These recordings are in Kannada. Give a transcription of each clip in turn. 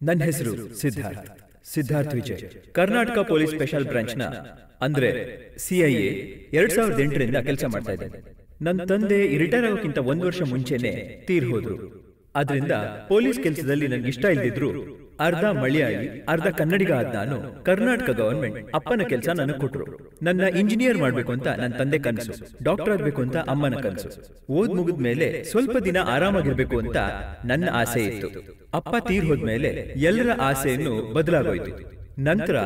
ನನ್ನ ಹೆಸರು ಸಿದ್ಧಾರ್ಥ್ ವಿಜಯ್. ಕರ್ನಾಟಕ ಪೊಲೀಸ್ ಸ್ಪೆಷಲ್ ಬ್ರಾಂಚ್ನ ಅಂದ್ರೆ CIA 2008ರಿಂದ ಕೆಲಸ ಮಾಡ್ತಾ ಇದ್ದೇನೆ. ನನ್ನ ತಂದೆ ರಿಟೈರ್ ಆಗೋಕ್ಕಿಂತ 1 ವರ್ಷ ಮುಂಚೆನೆ ತೀರ್ ಹೋದ್ರು. ಆದ್ರಿಂದ ಪೊಲೀಸ್ ಕೆಲಸದಲ್ಲಿ ನನ್ಗೆ ಇಷ್ಟ ಇಲ್ದಿದ್ರು ಅರ್ಧ ಮಲಯಾಳಿ ಅರ್ಧ ಕನ್ನಡಿಗ ಆದ ನಾನು ಕರ್ನಾಟಕ ಗವರ್ಮೆಂಟ್ ಅಪ್ಪನ ಕೆಲಸ ನನಗೆ ಕೊಟ್ರು. ನನ್ನ ಇಂಜಿನಿಯರ್ ಮಾಡ್ಬೇಕು ಅಂತ ನನ್ನ ತಂದೆ ಕನಸು, ಡಾಕ್ಟರ್ ಆಗ್ಬೇಕು ಅಂತ ಅಮ್ಮನ ಕನಸು. ಓದ್ ಮುಗಿದ್ಮೇಲೆ ಸ್ವಲ್ಪ ದಿನ ಆರಾಮಾಗಿರ್ಬೇಕು ಅಂತ ನನ್ನ ಆಸೆ ಇತ್ತು. ಅಪ್ಪ ತೀರ್ ಹೋದ್ಮೇಲೆ ಎಲ್ಲರ ಆಸೆಯನ್ನು ಬದಲಾಗೋಯ್ತು. ನಂತರ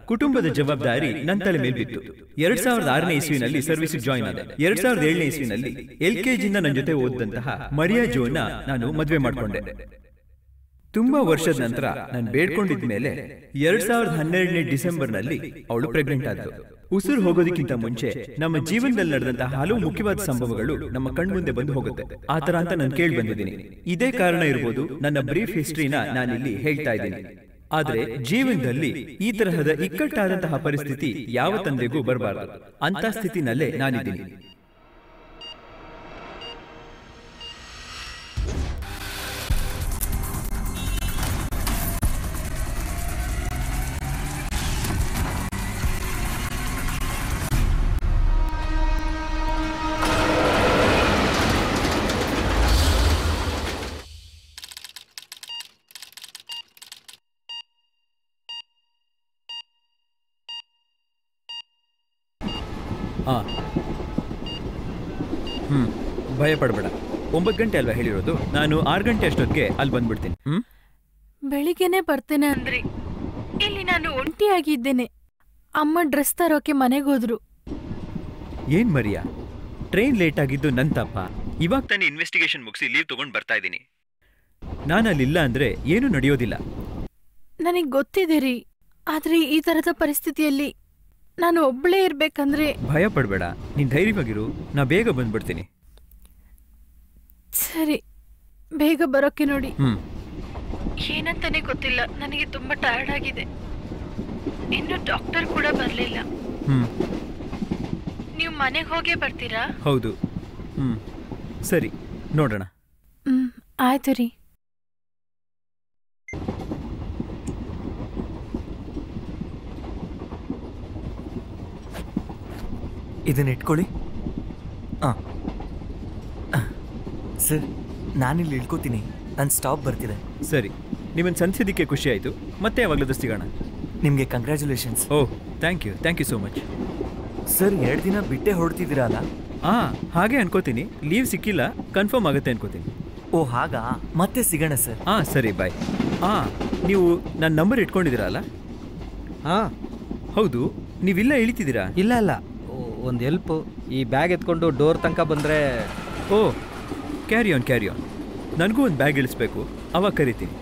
ಕುಟುಂಬದ ಜವಾಬ್ದಾರಿ ನನ್ನ ತಲೆ ಮೇಲೆ ಬಿತ್ತು. 2006ನೇ ಇಸ್ವಿನಲ್ಲಿ ಸರ್ವಿಸ್ ಜಾಯಿನ್ ಆದೆ. 2007ನೇ ಇಸ್ವಿನಲ್ಲಿ LKGಯಿಂದ ನನ್ನ ಜೊತೆ ಓದಿದಂತಹ ಮರಿಯಾ ಜೋನ ನಾನು ಮದುವೆ ಮಾಡ್ಕೊಂಡೆ. ತುಂಬಾ ವರ್ಷದ ನಂತರ ನಾನು ಬೇಡ್ಕೊಂಡಿದ್ಮೇಲೆ 2012ನೇ ಡಿಸೆಂಬರ್ನಲ್ಲಿ ಅವಳು ಪ್ರೆಗ್ನೆಂಟ್ ಆದ್ಲು. ಉಸಿರು ಹೋಗೋದಕ್ಕಿಂತ ಮುಂಚೆ ನಮ್ಮ ಜೀವನದಲ್ಲಿ ನಡೆದಂತಹ ಹಲವು ಮುಖ್ಯವಾದ ಸಂಭವಗಳು ನಮ್ಮ ಕಣ್ಮುಂದೆ ಬಂದು ಹೋಗುತ್ತೆ. ಆತರ ಅಂತ ನಾನು ಕೇಳಿ ಬಂದಿದ್ದೀನಿ. ಇದೇ ಕಾರಣ ಇರಬಹುದು ನನ್ನ ಬ್ರೀಫ್ ಹಿಸ್ಟ್ರಿನ ನಾನಿಲ್ಲಿ ಹೇಳ್ತಾ ಇದ್ದೀನಿ. ಆದ್ರೆ ಜೀವನದಲ್ಲಿ ಈ ತರಹದ ಇಕ್ಕಟ್ಟಾದಂತಹ ಪರಿಸ್ಥಿತಿ ಯಾವ ತಂದೆಗೂ ಬರಬಾರದು. ಅಂತ ಸ್ಥಿತಿನಲ್ಲೇ ನಾನಿದ್ದೀನಿ. ಭಯ ಪಡಬೇಡ. 9 ಗಂಟೆ ಅಲ್ವಾ ಹೇಳಿರೋದು? ನಾನು 6 ಗಂಟೆ ಅಷ್ಟೊತ್ತಿಗೆ ಅಲ್ಲಿ ಬಂದ್ಬಿಡ್ತೀನಿ. ಬೆಳಿಗ್ಗೆನೆ ಬರ್ತೇನೆ ಅಂದ್ರಿ. ಇಲ್ಲಿ ನಾನು ಒಂಟಿಯಾಗಿದ್ದೇನೆ. ಅಮ್ಮ ಡ್ರೆಸ್ ತರೋಕೆ ಮನೆಗೆ ಹೋದ್ರು. ಏನ್ ಮರಿಯಾ, ಟ್ರೈನ್ ಲೇಟ್ ಆಗಿದ್ದು ನನ್ ತಪ್ಪ. ಇವಾಗ ತಾನೇ ಇನ್ವೆಸ್ಟಿಗೇಷನ್ ಮುಗಿಸಿ ಲೀವ್ ತಗೊಂಡ್ ಬರ್ತಾ ಇದ್ದೀನಿ. ನಾನು ಅಲ್ಲಿಲ್ಲ ಅಂದ್ರೆ ಏನು ನಡೆಯೋದಿಲ್ಲ. ನನಗ್ ಗೊತ್ತಿದೆ ರೀ, ಆದ್ರೆ ಈ ತರದ ಪರಿಸ್ಥಿತಿಯಲ್ಲಿ ನಾನು ಒಬ್ಬಳೇ ಇರ್ಬೇಕಂದ್ರೆ. ಭಯ ಪಡಬೇಡ, ನೀನ್ ಧೈರ್ಯವಾಗಿರು. ನಾ ಬೇಗ ಬಂದ್ಬಿಡ್ತೀನಿ. ಸರಿ, ಬೇಗ ಬರೋಕೆ ನೋಡಿ. ಏನಂತಾನೆ ಗೊತ್ತಿಲ್ಲ, ನನಗೆ ತುಂಬಾ ಟಯರ್ಡ್ ಆಗಿದೆ. ಇನ್ನು ಡಾಕ್ಟರ್ ಕೂಡ ಬರ್ಲಿಲ್ಲ. ನೀವು ಮನೆಗೆ ಹೋಗೇ ಬರ್ತೀರಾ? ಹೌದು. ಸರಿ, ನೋಡೋಣ. ಆಯ್ತು ರೀ. ಇದನ್ನ ಇಟ್ಕೊಳ್ಳಿ. ಸರ್, ನಾನಿಲ್ಲಿ ಇಳ್ಕೋತೀನಿ. ನನ್ನ ಸ್ಟಾಪ್ ಬರ್ತಿದೆ. ಸರಿ, ನಿಮ್ಮನ್ನು ಸಂಧಿಸಿದ್ದಕ್ಕೆ ಖುಷಿ ಆಯಿತು. ಮತ್ತೆ ಯಾವಾಗಲೂ ಸಿಗೋಣ. ನಿಮಗೆ congratulations. Oh, thank you so much. Sir, 2 ದಿನ ಬಿಟ್ಟೆ ಹೊರಡ್ತಿದ್ದೀರಲ್ಲ? ಹಾಗೆ ಅನ್ಕೋತೀನಿ. ಲೀವ್ ಸಿಕ್ಕಿಲ್ಲ, ಕನ್ಫರ್ಮ್ ಆಗುತ್ತೆ ಅನ್ಕೋತೀನಿ. ಓ ಹಾಗಾ, ಮತ್ತೆ ಸಿಗೋಣ ಸರ್. ಸರಿ, ಬಾಯ್. ನೀವು ನನ್ನ ನಂಬರ್ ಇಟ್ಕೊಂಡಿದ್ದೀರಲ್ಲ? ಹೌದು. ನೀವಿಲ್ಲ ಇಳಿತಿದ್ದೀರಾ? ಇಲ್ಲ, ಒಂದು ಹೆಲ್ಪು. ಈ ಬ್ಯಾಗ್ ಎತ್ಕೊಂಡು ಡೋರ್ ತನಕ ಬಂದರೆ. ಓ, ಕ್ಯಾರಿ ಆನ್. ನನಗೂ ಒಂದು ಬ್ಯಾಗ್ ಇಳಿಸ್ಬೇಕು, ಅವಾಗ ಕರಿತೀನಿ.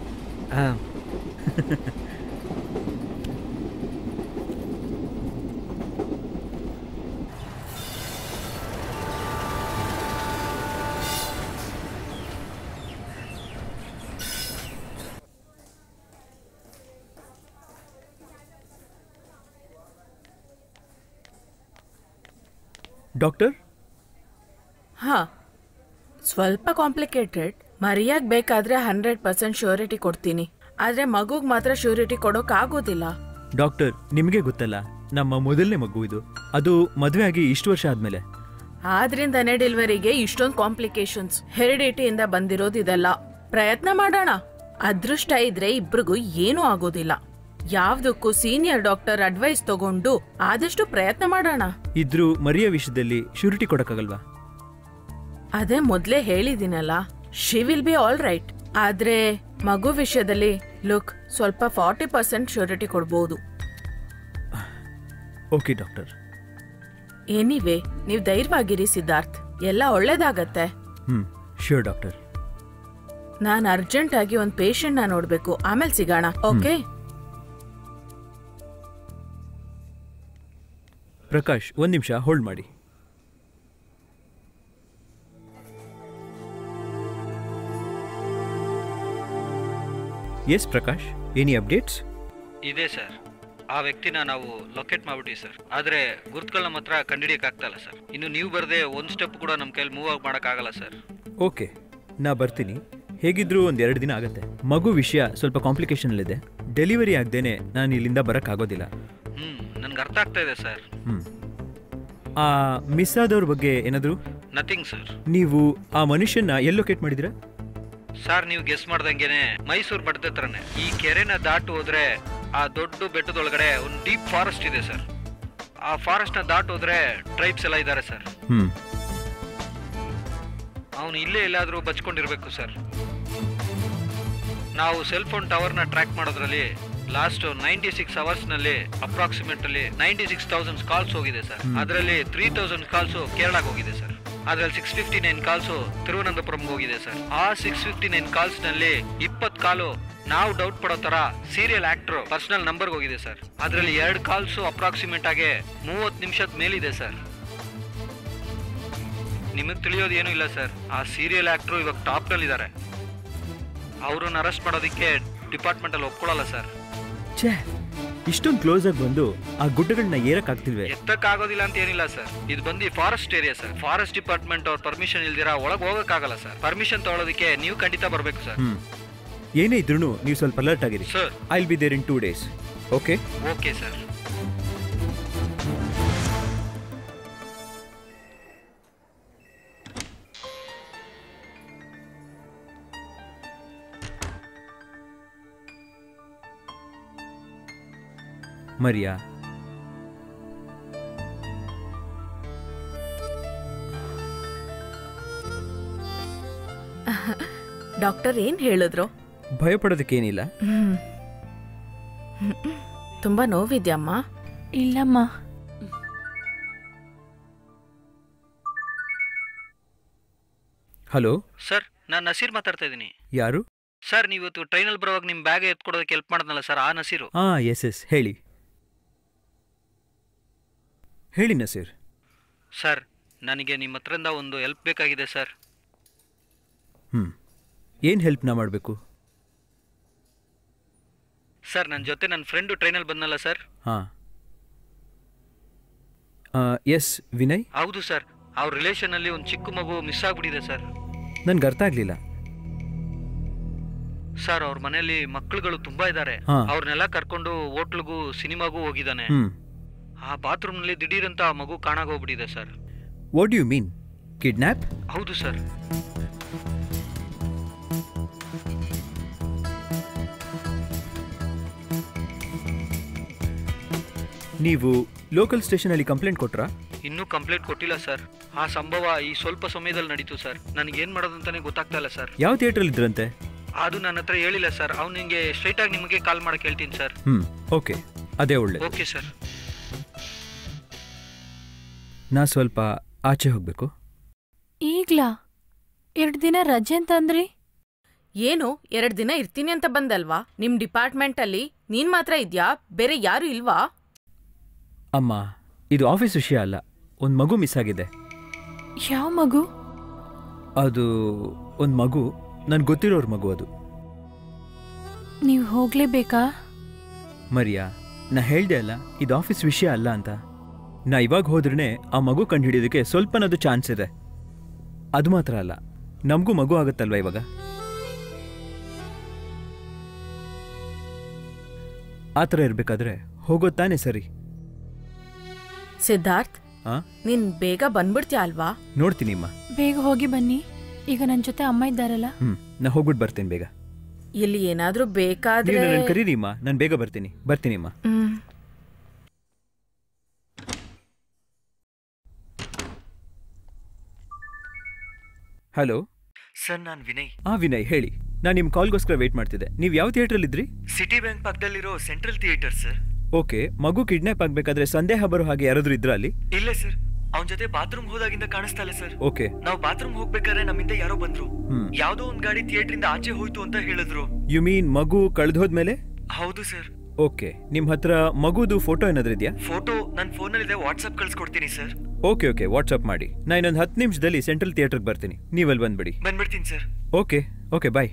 ಡಾಕ್ಟರ್? ಸ್ವಲ್ಪ ಕಾಂಪ್ಲಿಕೇಟೆಡ್. ಮರಿಯಾಗ್ ಬೇಕಾದ್ರೆ 100% ಶ್ಯೂರಿಟಿ ಕೊಡ್ತೀನಿ, ಆದ್ರೆ ಮಗುಗ್ ಮಾತ್ರ ಶ್ಯೂರಿಟಿ ಕೊಡೋಕ್ಕಾಗೋದಿಲ್ಲ. ಡಾಕ್ಟರ್, ನಿಮಗೆ ಗೊತ್ತಲ್ಲ, ನಮ್ಮ ಮೊದಲನೇ ಮಗು ಇದು. ಅದು ಮದುವೆ ಆಗಿ ಇಷ್ಟು ವರ್ಷ ಆದ್ಮೇಲೆ. ಆದ್ರಿಂದನೇ ಡೆಲಿವರಿಗೆ ಇಷ್ಟೊಂದು ಕಾಂಪ್ಲಿಕೇಶನ್ಸ್. ಹೆರಿಡಿಟಿಯಿಂದ ಬಂದಿರೋದು ಇದೆಲ್ಲ. ಪ್ರಯತ್ನ ಮಾಡೋಣ, ಅದೃಷ್ಟ ಇದ್ರೆ ಇಬ್ರಿಗೂ ಏನೂ ಆಗೋದಿಲ್ಲ. ಯಾವ್ದಕ್ಕೂ ಸೀನಿಯರ್ ಡಾಕ್ಟರ್ ಅಡ್ವೈಸ್ ತಗೊಂಡು ಆದಷ್ಟು ಪ್ರಯತ್ನ ಮಾಡೋಣ. ಇದ್ರೂ ಮರಿಯ ವಿಷಯದಲ್ಲಿ ಶ್ಯೂರಿಟಿ ಕೊಡಕ್ಕಾಗಲ್ವಾ? ಅದೇ ಮೊದ್ಲೇ ಹೇಳಿದಿನಲ್ಲ, she will be all right. ಆದ್ರೆ ಮಗು ವಿಷಯದಲ್ಲಿ ಲುಕ್, ಸ್ವಲ್ಪ 40% ಶ್ಯೂರಿಟಿ ಕೊಡ್ಬೋದು. Okay doctor. ಎನಿವೇ, ನೀವು ಧೈರ್ಯವಾಗಿರಿ ಸಿದ್ಧಾರ್ಥ್, ಎಲ್ಲ ಒಳ್ಳೇದಾಗತ್ತೆ. Sure doctor. ನಾನು ಅರ್ಜೆಂಟ್ ಆಗಿ ಒಂದು ಪೇಷಂಟ್ನ ನೋಡ್ಬೇಕು, ಆಮೇಲೆ ಸಿಗೋಣ. ಓಕೆ ಪ್ರಕಾಶ್, ಒಂದು ನಿಮಿಷ ಹೋಲ್ಡ್ ಮಾಡಿ. Yes Prakash, any updates? ಇದೆ ಸರ್, ಆ ವ್ಯಕ್ತಿನ ನಾವು ಲೊಕೇಟ್ ಮಾಡ್ಬಿಟ್ಟಿವಿ ಸರ್. ಆದರೆ ಗುರುತುಗಳನ್ನ ಮಾತ್ರ ಕಂಡುಹಿಡಿಯೋಕ್ಕಾಗ್ತಲ್ಲ ಸರ್. ಇನ್ನು ನೀವು ಬರದೆ ಒಂದು ಸ್ಟೆಪ್ ಕೂಡ ನಮ್ಮ ಕೈಲಿ ಮೂವ್ ಮಾಡೋಕ್ಕಾಗಲ್ಲ ಸರ್. ಓಕೆ, ನಾ ಬರ್ತೀನಿ. ಹೇಗಿದ್ರೂ ಒಂದೆರಡು ದಿನ ಆಗುತ್ತೆ. ಮಗು ವಿಷಯ ಸ್ವಲ್ಪ ಕಾಂಪ್ಲಿಕೇಶನಲ್ಲಿದೆ. ಡೆಲಿವರಿ ಆಗದೇನೆ ನಾನು ಇಲ್ಲಿಂದ ಬರೋಕ್ಕಾಗೋದಿಲ್ಲ. ನನಗೆ ಅರ್ಥ ಆಗ್ತಾ ಇದೆ ಸರ್. ಆ ಮಿಸ್ ಆದವ್ರ ಬಗ್ಗೆ ಏನಾದರೂ? Nothing sir. ನೀವು ಆ ಮನುಷ್ಯನ ಎಲ್ಲಿ ಲೊಕೇಟ್ ಮಾಡಿದ್ದೀರಾ? ಸರ್, ನೀವು ಗೆಸ್ ಮಾಡ್ದಂಗೆನೆ ಮೈಸೂರು ಬೆಟ್ಟದ ಹತ್ರನೇ. ಈ ಕೆರೆನ ದಾಟು ಹೋದ್ರೆ ಆ ದೊಡ್ಡ ಬೆಟ್ಟದೊಳಗಡೆ ಒಂದು ಡೀಪ್ ಫಾರೆಸ್ಟ್ ಇದೆ ಸರ್. ಆ ಫಾರೆಸ್ಟ್ನ ದಾಟು ಹೋದ್ರೆ ಟ್ರೈಬ್ಸ್ ಎಲ್ಲ ಇದ್ದಾರೆ ಸರ್. ಅವನು ಇಲ್ಲೇ ಎಲ್ಲಾದರೂ ಬಚ್ಕೊಂಡಿರ್ಬೇಕು ಸರ್. ನಾವು ಸೆಲ್ ಫೋನ್ ಟವರ್ನ ಟ್ರ್ಯಾಕ್ ಮಾಡೋದ್ರಲ್ಲಿ ಲಾಸ್ಟ್ 96 ಅವರ್ಸ್ನಲ್ಲಿ ಅಪ್ರಾಕ್ಸಿಮೇಟ್ಲಿ 96,000 ಕಾಲ್ಸ್ ಹೋಗಿದೆ ಸರ್. ಅದರಲ್ಲಿ 3,000 ಕಾಲ್ಸು ಕೇರಳಕ್ಕೆ ಹೋಗಿದೆ ಸರ್. ಅದ್ರಲ್ಲಿ 659 ಕಾಲ್ಸು ತಿರುವನಂತಪುರಂಗೆ ಹೋಗಿದೆ ಸರ್. ಆ 659 ಕಾಲ್ಸ್ನಲ್ಲಿ 20 ಕಾಲು ನಾವು ಡೌಟ್ ಪಡೋ ತರ ಸೀರಿಯಲ್ ಆಕ್ಟರ್ ಪರ್ಸನಲ್ ನಂಬರ್ಗೆ ಹೋಗಿದೆ ಸರ್. ಅದರಲ್ಲಿ 2 ಕಾಲ್ಸು ಅಪ್ರಾಕ್ಸಿಮೇಟ್ ಆಗಿ 30 ನಿಮಿಷದ ಮೇಲಿದೆ ಸರ್. ನಿಮಗೆ ತಿಳಿಯೋದು ಏನೂ ಇಲ್ಲ ಸರ್. ಆ ಸೀರಿಯಲ್ ಆಕ್ಟರ್ ಇವಾಗ ಟಾಪ್ ನಲ್ಲಿ ಇದ್ದಾರೆ. ಅವ್ರನ್ನ ಅರೆಸ್ಟ್ ಮಾಡೋದಕ್ಕೆ ಡಿಪಾರ್ಟ್ಮೆಂಟ್ ಅಲ್ಲಿ ಒಪ್ಕೊಳ್ಳಲ್ಲ ಸರ್. ಛೇ, ಇಷ್ಟೊಂದು ಕ್ಲೋಸ್ ಆಗಿ ಬಂದು ಆ ಗುಡ್ಡಗಳನ್ನ ಏರಕ್ಕಾಗ್ತಿಲ್ವೇ? ಎತ್ತಕ್ಕಾಗೋದಿಲ್ಲ ಅಂತ ಏನಿಲ್ಲ ಸರ್. ಇದು ಬಂದು forest area sir. Forest department ಅವ್ರ ಪರ್ಮಿಷನ್ ಇಲ್ದಿರಾ ಒಳಗೆ ಹೋಗಕ್ಕಾಗಲ್ಲ ಸರ್. ಪರ್ಮಿಷನ್ ತಗೊಳ್ಳೋದಕ್ಕೆ ನೀವು ಖಂಡಿತ ಬರಬೇಕು ಸರ್. ಏನೇ ಇದ್ರೂ ನೀವು ಸ್ವಲ್ಪ ಅಲರ್ಟ್ ಆಗಿರಿ sir. I will be there in 2 days. Okay? Okay sir. Maria, doctor ಏನ್ ಹೇಳಿದ್ರು? ಭಯಪಡೋದಕ್ಕೇನಿಲ್ಲ. ತುಂಬಾ ನೋವಿದ್ಯಮ್ಮ? ಇಲ್ಲಮ್ಮ. ಹಲೋ ಸರ್, ನಾನು ನಸೀರ್ ಮಾತಾಡ್ತಾ ಇದ್ದೀನಿ. ಯಾರು? ಸರ್, ನೀವು ಇವತ್ತು ಟ್ರೈನಲ್ಲಿ ಬರುವಾಗ ನಿಮ್ಮ ಬ್ಯಾಗ್ ಎತ್ಕೊಡೋದಕ್ಕೆ ಹೆಲ್ಪ್ ಮಾಡಿದ್ನಲ್ಲ ಸರ್, ಆ ನಸೀರು. ಎಸ್ ಹೇಳಿ. ಹೇಳಿ ನಸೀರ್. ಸರ್, ನನಗೆ ನಿಮ್ಮ ಹತ್ರದಿಂದ ಒಂದು ಹೆಲ್ಪ್ ಬೇಕಾಗಿದೆ ಸರ್. ಏನು ಹೆಲ್ಪ್ ನಾ ಮಾಡಬೇಕು? ಸರ್, ನನ್ನ ಜೊತೆ ನನ್ನ ಫ್ರೆಂಡು ಟ್ರೈನಲ್ಲಿ ಬಂದಲ್ಲ ಸರ್. ಎಸ್ ವಿನಯ್. ಹೌದು ಸರ್, ಅವ್ರ ರಿಲೇಷನಲ್ಲಿ ಒಂದು ಚಿಕ್ಕ ಮಗು ಮಿಸ್ ಆಗ್ಬಿಟ್ಟಿದೆ ಸರ್. ನನ್ಗೆ ಅರ್ಥ ಆಗಲಿಲ್ಲ. ಸರ್, ಅವ್ರ ಮನೆಯಲ್ಲಿ ಮಕ್ಕಳುಗಳು ತುಂಬಾ ಇದ್ದಾರೆ. ಅವ್ರನ್ನೆಲ್ಲ ಕರ್ಕೊಂಡು ಹೋಟ್ಲಿಗೂ ಸಿನಿಮಾಗೂ ಹೋಗಿದ್ದಾನೆ. ಆ ಬಾತ್ರೂಮ್ನಲ್ಲಿ ದಿಢೀರಂತ ಆ ಮಗು ಕಾಣಾಗೋಗ್ಬಿಟ್ಟಿದೆ sir. What do you mean? Kidnap? ಹೌದು ಸರ್. ನೀವು ಲೋಕಲ್ ಸ್ಟೇಷನಲ್ಲಿ ಕಂಪ್ಲೇಂಟ್ ಕೊಟ್ರಾ? ಇನ್ನೂ ಕಂಪ್ಲೇಂಟ್ ಕೊಟ್ಟಿಲ್ಲ ಸರ್. ಆ ಸಂಭವ ಈ ಸ್ವಲ್ಪ ಸಮಯದಲ್ಲಿ ನಡೀತು ಸರ್. ನನಗೇನು ಮಾಡೋದಂತಾನೆ ಗೊತ್ತಾಗ್ತಾ ಇಲ್ಲ ಸರ್. ಯಾವ ಥಿಯೇಟ್ರಲ್ಲಿ ಇದ್ರಂತೆ? ಅದು ನನ್ನ ಹತ್ರ ಹೇಳಿಲ್ಲ ಸರ್. ಅವ್ನು ನಿಮಗೆ ಸ್ಟ್ರೈಟ್ ಆಗಿ ನಿಮಗೆ ಕಾಲ್ ಮಾಡಕ್ಕೆ ಹೇಳ್ತೀನಿ ಸರ್. ಓಕೆ, ಅದೇ ಒಳ್ಳೆ. Okay sir. ನಾ ಸ್ವಲ್ಪ ಆಚೆ ಹೋಗ್ಬೇಕು. ಈಗ್ಲಾ? 2 ದಿನ ರಜೆ ಅಂತ ಅಂದ್ರಿ? ಏನು 2 ದಿನ ಇರ್ತೀನಿ ಅಂತ ಬಂದಲ್ವಾ? ನಿಮ್ ಡಿಪಾರ್ಟ್ಮೆಂಟ್ ಅಲ್ಲಿ ನೀನ್ ಮಾತ್ರ ಇದ್ಯಾ? ಬೇರೆ ಯಾರು ಇಲ್ವಾ? ಅಮ್ಮ, ಇದು ಆಫೀಸ್ ವಿಷಯ ಅಲ್ಲ. ಒಂದು ಮಗು ಮಿಸ್ ಆಗಿದೆ. ಯಾವ ಮಗು? ಅದು ಒಂದು ಮಗು, ನನ್ಗೆ ಗೊತ್ತಿರೋರ್ ಮಗು ಅದು. ನೀವು ಹೋಗ್ಲೇಬೇಕಾ? ಮರಿಯಾ, ನಾ ಹೇಳ್ದೆ ಅಲ್ಲ, ಇದು ಆಫೀಸ್ ವಿಷಯ ಅಲ್ಲ ಅಂತ. ನಾ ಇವಾಗ ಹೋದ್ರೇ ಆ ಮಗು ಕಂಡು ಹಿಡಿಯೋದಕ್ಕೆ ಸ್ವಲ್ಪನಾದ್ರು ಚಾನ್ಸ್ ಇದೆ. ಅದು ಮಾತ್ರ ಅಲ್ಲ, ನಮಗೂ ಮಗು ಆಗುತ್ತಲ್ವ ಇವಾಗ. ಆ ಥರ ಇರಬೇಕಾದ್ರೆ ಹೋಗೋದು ತಾನೇ ಸರಿ. ಸಿದ್ಧಾರ್ಥ್, ಆ ನೀನ್ ಬೇಗ ಬಂದ್ಬಿಡ್ತೀಯ ಅಲ್ವಾ? ನೋಡ್ತೀನಿ ಅಮ್ಮ. ಬೇಗ ಹೋಗಿ ಬನ್ನಿ. ಈಗ ನನ್ನ ಜೊತೆ ಅಮ್ಮ ಇದ್ದಾರಲ್ಲ. ನಾ ಹೋಗ್ಬಿಟ್ಟು ಬರ್ತೀನಿ ಬೇಗ. ಇಲ್ಲಿ ಏನಾದ್ರೂ ಬೇಕಾದ್ರೆ ನೀವು ನನ್ನ ಕರೀರಿ ಅಮ್ಮ, ನಾನು ಬೇಗ ಬರ್ತೀನಿ ಅಮ್ಮ. ಹಲೋ ಸರ್, ನಾನು ವಿನಯ್. ವಿನಯ್ ಹೇಳಿ. ನಾನು ನಿಮ್ಮ ಕಾಲ್ಗೋಸ್ಕರ ವೇಟ್ ಮಾಡ್ತಿದ್ದೆ. ನೀವು ಯಾವ ಥಿಯೇಟ್ರಲ್ಲಿ ಇದ್ರಿ? ಸಿಟಿ ಬ್ಯಾಂಕ್ ಪಕ್ಕದಲ್ಲಿರೋ ಸೆಂಟ್ರಲ್ ಥಿಯೇಟರ್ ಸರ್. ಓಕೆ. ಮಗು ಕಿಡ್ನಾಪ್ ಆಗ್ಬೇಕಾದ್ರೆ ಸಂದೇಹ ಬರೋ ಹಾಗೆ ಯಾರಾದ್ರೂ ಇದ್ರ ಅಲ್ಲಿ? ಇಲ್ಲ ಸರ್, ಅವನ ಜೊತೆ ಬಾತ್ರೂಮ್ ಹೋದಾಗಿಂದ ಕಾಣಿಸ್ತಾ ಇಲ್ಲ ಸರ್. ಓಕೆ. ನಾವು ಬಾತ್ರೂಮ್ ಹೋಗ್ಬೇಕಾದ್ರೆ ನಮ್ಮಿಂದ ಯಾರೋ ಬಂದ್ರು. ಯಾವ್ದೋ ಒಂದ್ ಗಾಡಿ ಥಿಯೇಟರ್ ಇಂದ ಆಚೆ ಹೋಯ್ತು ಅಂತ ಹೇಳಿದ್ರು. ಯು ಮೀನ್ ಮಗು ಕಳೆದೋದ್ಮೇಲೆ? ಹೌದು ಸರ್. ಓಕೆ. ನಿಮ್ ಹತ್ರ ಮಗುದು ಫೋಟೋ ಏನಾದ್ರೂ ಇದೆಯಾ? ಫೋಟೋ ನನ್ನ ಫೋನಲ್ಲಿದೆ, ವಾಟ್ಸ್ಆಪ್ ಕಳ್ಸ್ಕೊಡ್ತೀನಿ ಸರ್. ಓಕೆ ವಾಟ್ಸ್ಆಪ್ ಮಾಡಿ. ನಾ ಇನ್ನೊಂದು 10 ನಿಮಿಷದಲ್ಲಿ ಸೆಂಟ್ರಲ್ ಥಿಯೇಟರ್ಗೆ ಬರ್ತೀನಿ. ನೀವಲ್ಲಿ ಬಂದ್ಬಿಡ್ತೀನಿ ಸರ್. ಓಕೆ ಬಾಯ್.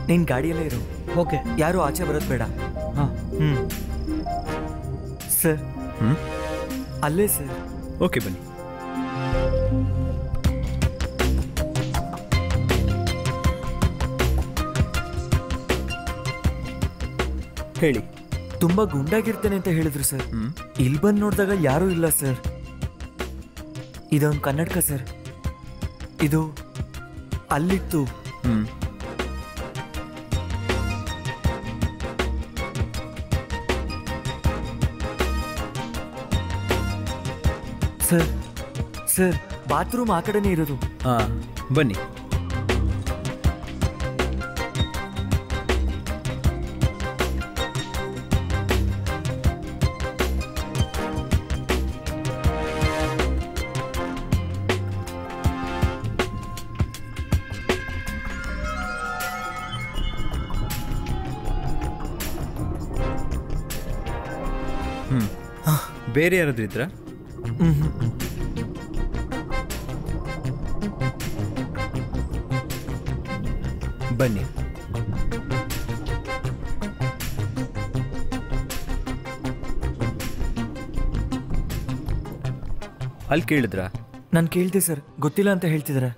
ನೀನ್ ಗಾಡಿಯಲ್ಲೇ ಇರು. ಓಕೆ. ಯಾರು ಆಚೆ ಬರೋದು ಬೇಡ. ಸರ್. ಅಲ್ಲೇ ಸರ್. ಓಕೆ ಬನ್ನಿ. ಹೇಳಿ. ತುಂಬಾ ಗುಂಡಾಗಿರ್ತೇನೆ ಅಂತ ಹೇಳಿದ್ರು ಸರ್. ಇಲ್ಲಿ ಬಂದು ನೋಡಿದಾಗ ಯಾರೂ ಇಲ್ಲ ಸರ್. ಇದೊಂದು ಕನ್ನಡಕ ಸರ್. ಇದು ಅಲ್ಲಿತ್ತು. ಸರ್ ಬಾತ್ರೂಮ್ ಆ ಕಡೆನೇ ಇರೋದು. ಬನ್ನಿ. ಬೇರೆ ಯಾರಾದ್ರೂ ಇದ್ರಾ? ಬನ್ನಿ. ಅಲ್ಲಿ ಕೇಳಿದ್ರಾ? ನಾನು ಕೇಳ್ದೆ ಸರ್, ಗೊತ್ತಿಲ್ಲ ಅಂತ ಹೇಳ್ತಿದಾರೆ.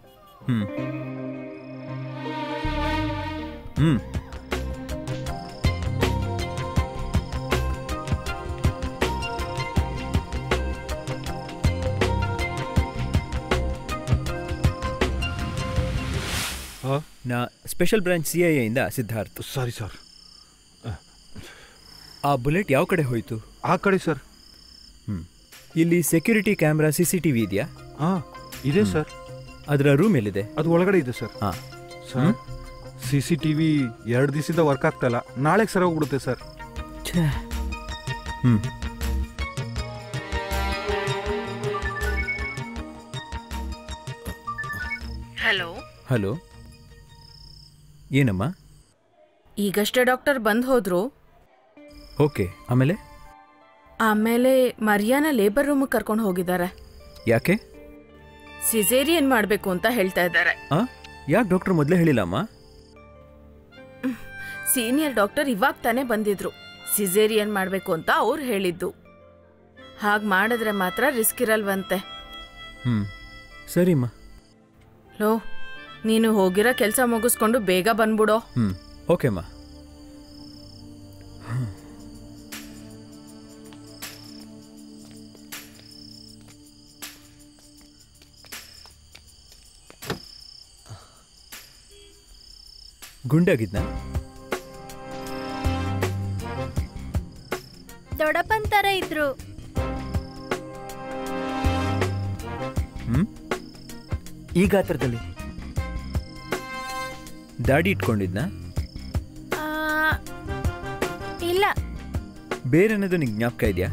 ನಾ ಸ್ಪೆಷಲ್ ಬ್ರಾಂಚ್ CIA ಇಂದ ಸಿದ್ಧಾರ್ಥ್. Sorry sir. ಆ ಬುಲೆಟ್ ಯಾವ ಕಡೆ ಹೋಯ್ತು? ಆ ಕಡೆ ಸರ್. ಇಲ್ಲಿ ಸೆಕ್ಯೂರಿಟಿ ಕ್ಯಾಮ್ರಾ CCTV ಇದೆಯಾ? ಇದೆ ಸರ್. ಅದರ ರೂಮ್ ಎಲ್ಲಿದೆ? ಅದು ಒಳಗಡೆ ಇದೆ ಸರ್. ಸರ್, CCTV 2 ದಿವಸದಿಂದ ವರ್ಕ್ ಆಗ್ತಾ ಇಲ್ಲ. ನಾಳೆಗೆ ಸರ್ ಹೋಗ್ಬಿಡುತ್ತೆ ಸರ್. ಹಲೋ. ಏನಮ್ಮ? ಈಗಷ್ಟೇ ಡಾಕ್ಟರ್ ಬಂದ್ ಹೋದ್ರು. ಓಕೆ. ಆಮೇಲೆ ಮರಿಯಾನ ಲೇಬರ್ ರೂಮ್ ಕರ್ಕೊಂಡು ಹೋಗಿದ್ದಾರೆ. ಯಾಕೆ? ಸಿಸೇರಿಯನ್ ಮಾಡ್ಬೇಕು ಅಂತ ಹೇಳ್ತಾ ಇದ್ದಾರೆ. ಯಾಕೆ ಡಾಕ್ಟರ್ ಮೊದಲೇ ಹೇಳಿಲ್ಲಮ್ಮ? ಸೀನಿಯರ್ ಡಾಕ್ಟರ್ ಇವಾಗ ತಾನೇ ಬಂದಿದ್ರು. ಸಿಸೇರಿಯನ್ ಮಾಡ್ಬೇಕು ಅಂತ ಅವ್ರು ಹೇಳಿದ್ದು. ಹಾಗೆ ಮಾಡಿದ್ರೆ ಮಾತ್ರ ರಿಸ್ಕ್ ಇರಲ್ವಂತೆ. ಸರಿಮ್ಮ. ಲೋ, ನೀನು ಹೋಗಿರೋ ಕೆಲಸ ಮುಗಿಸ್ಕೊಂಡು ಬೇಗ ಬಂದ್ಬಿಡೋ. ಓಕೆಮ್ಮ. ಗುಂಡಾಗಿದ್ನ? ದೊಡ್ಡಪ್ಪನ್ ತರ ಇದ್ರು. ಈ ಗಾತ್ರದಲ್ಲಿ ದಾಡಿ ಇಟ್ಕೊಂಡಿದ್ನ? ಇಲ್ಲ. ಬೇರೆನದು ನಿಂಗೆ ಜ್ಞಾಪಕ ಇದೆಯಾ?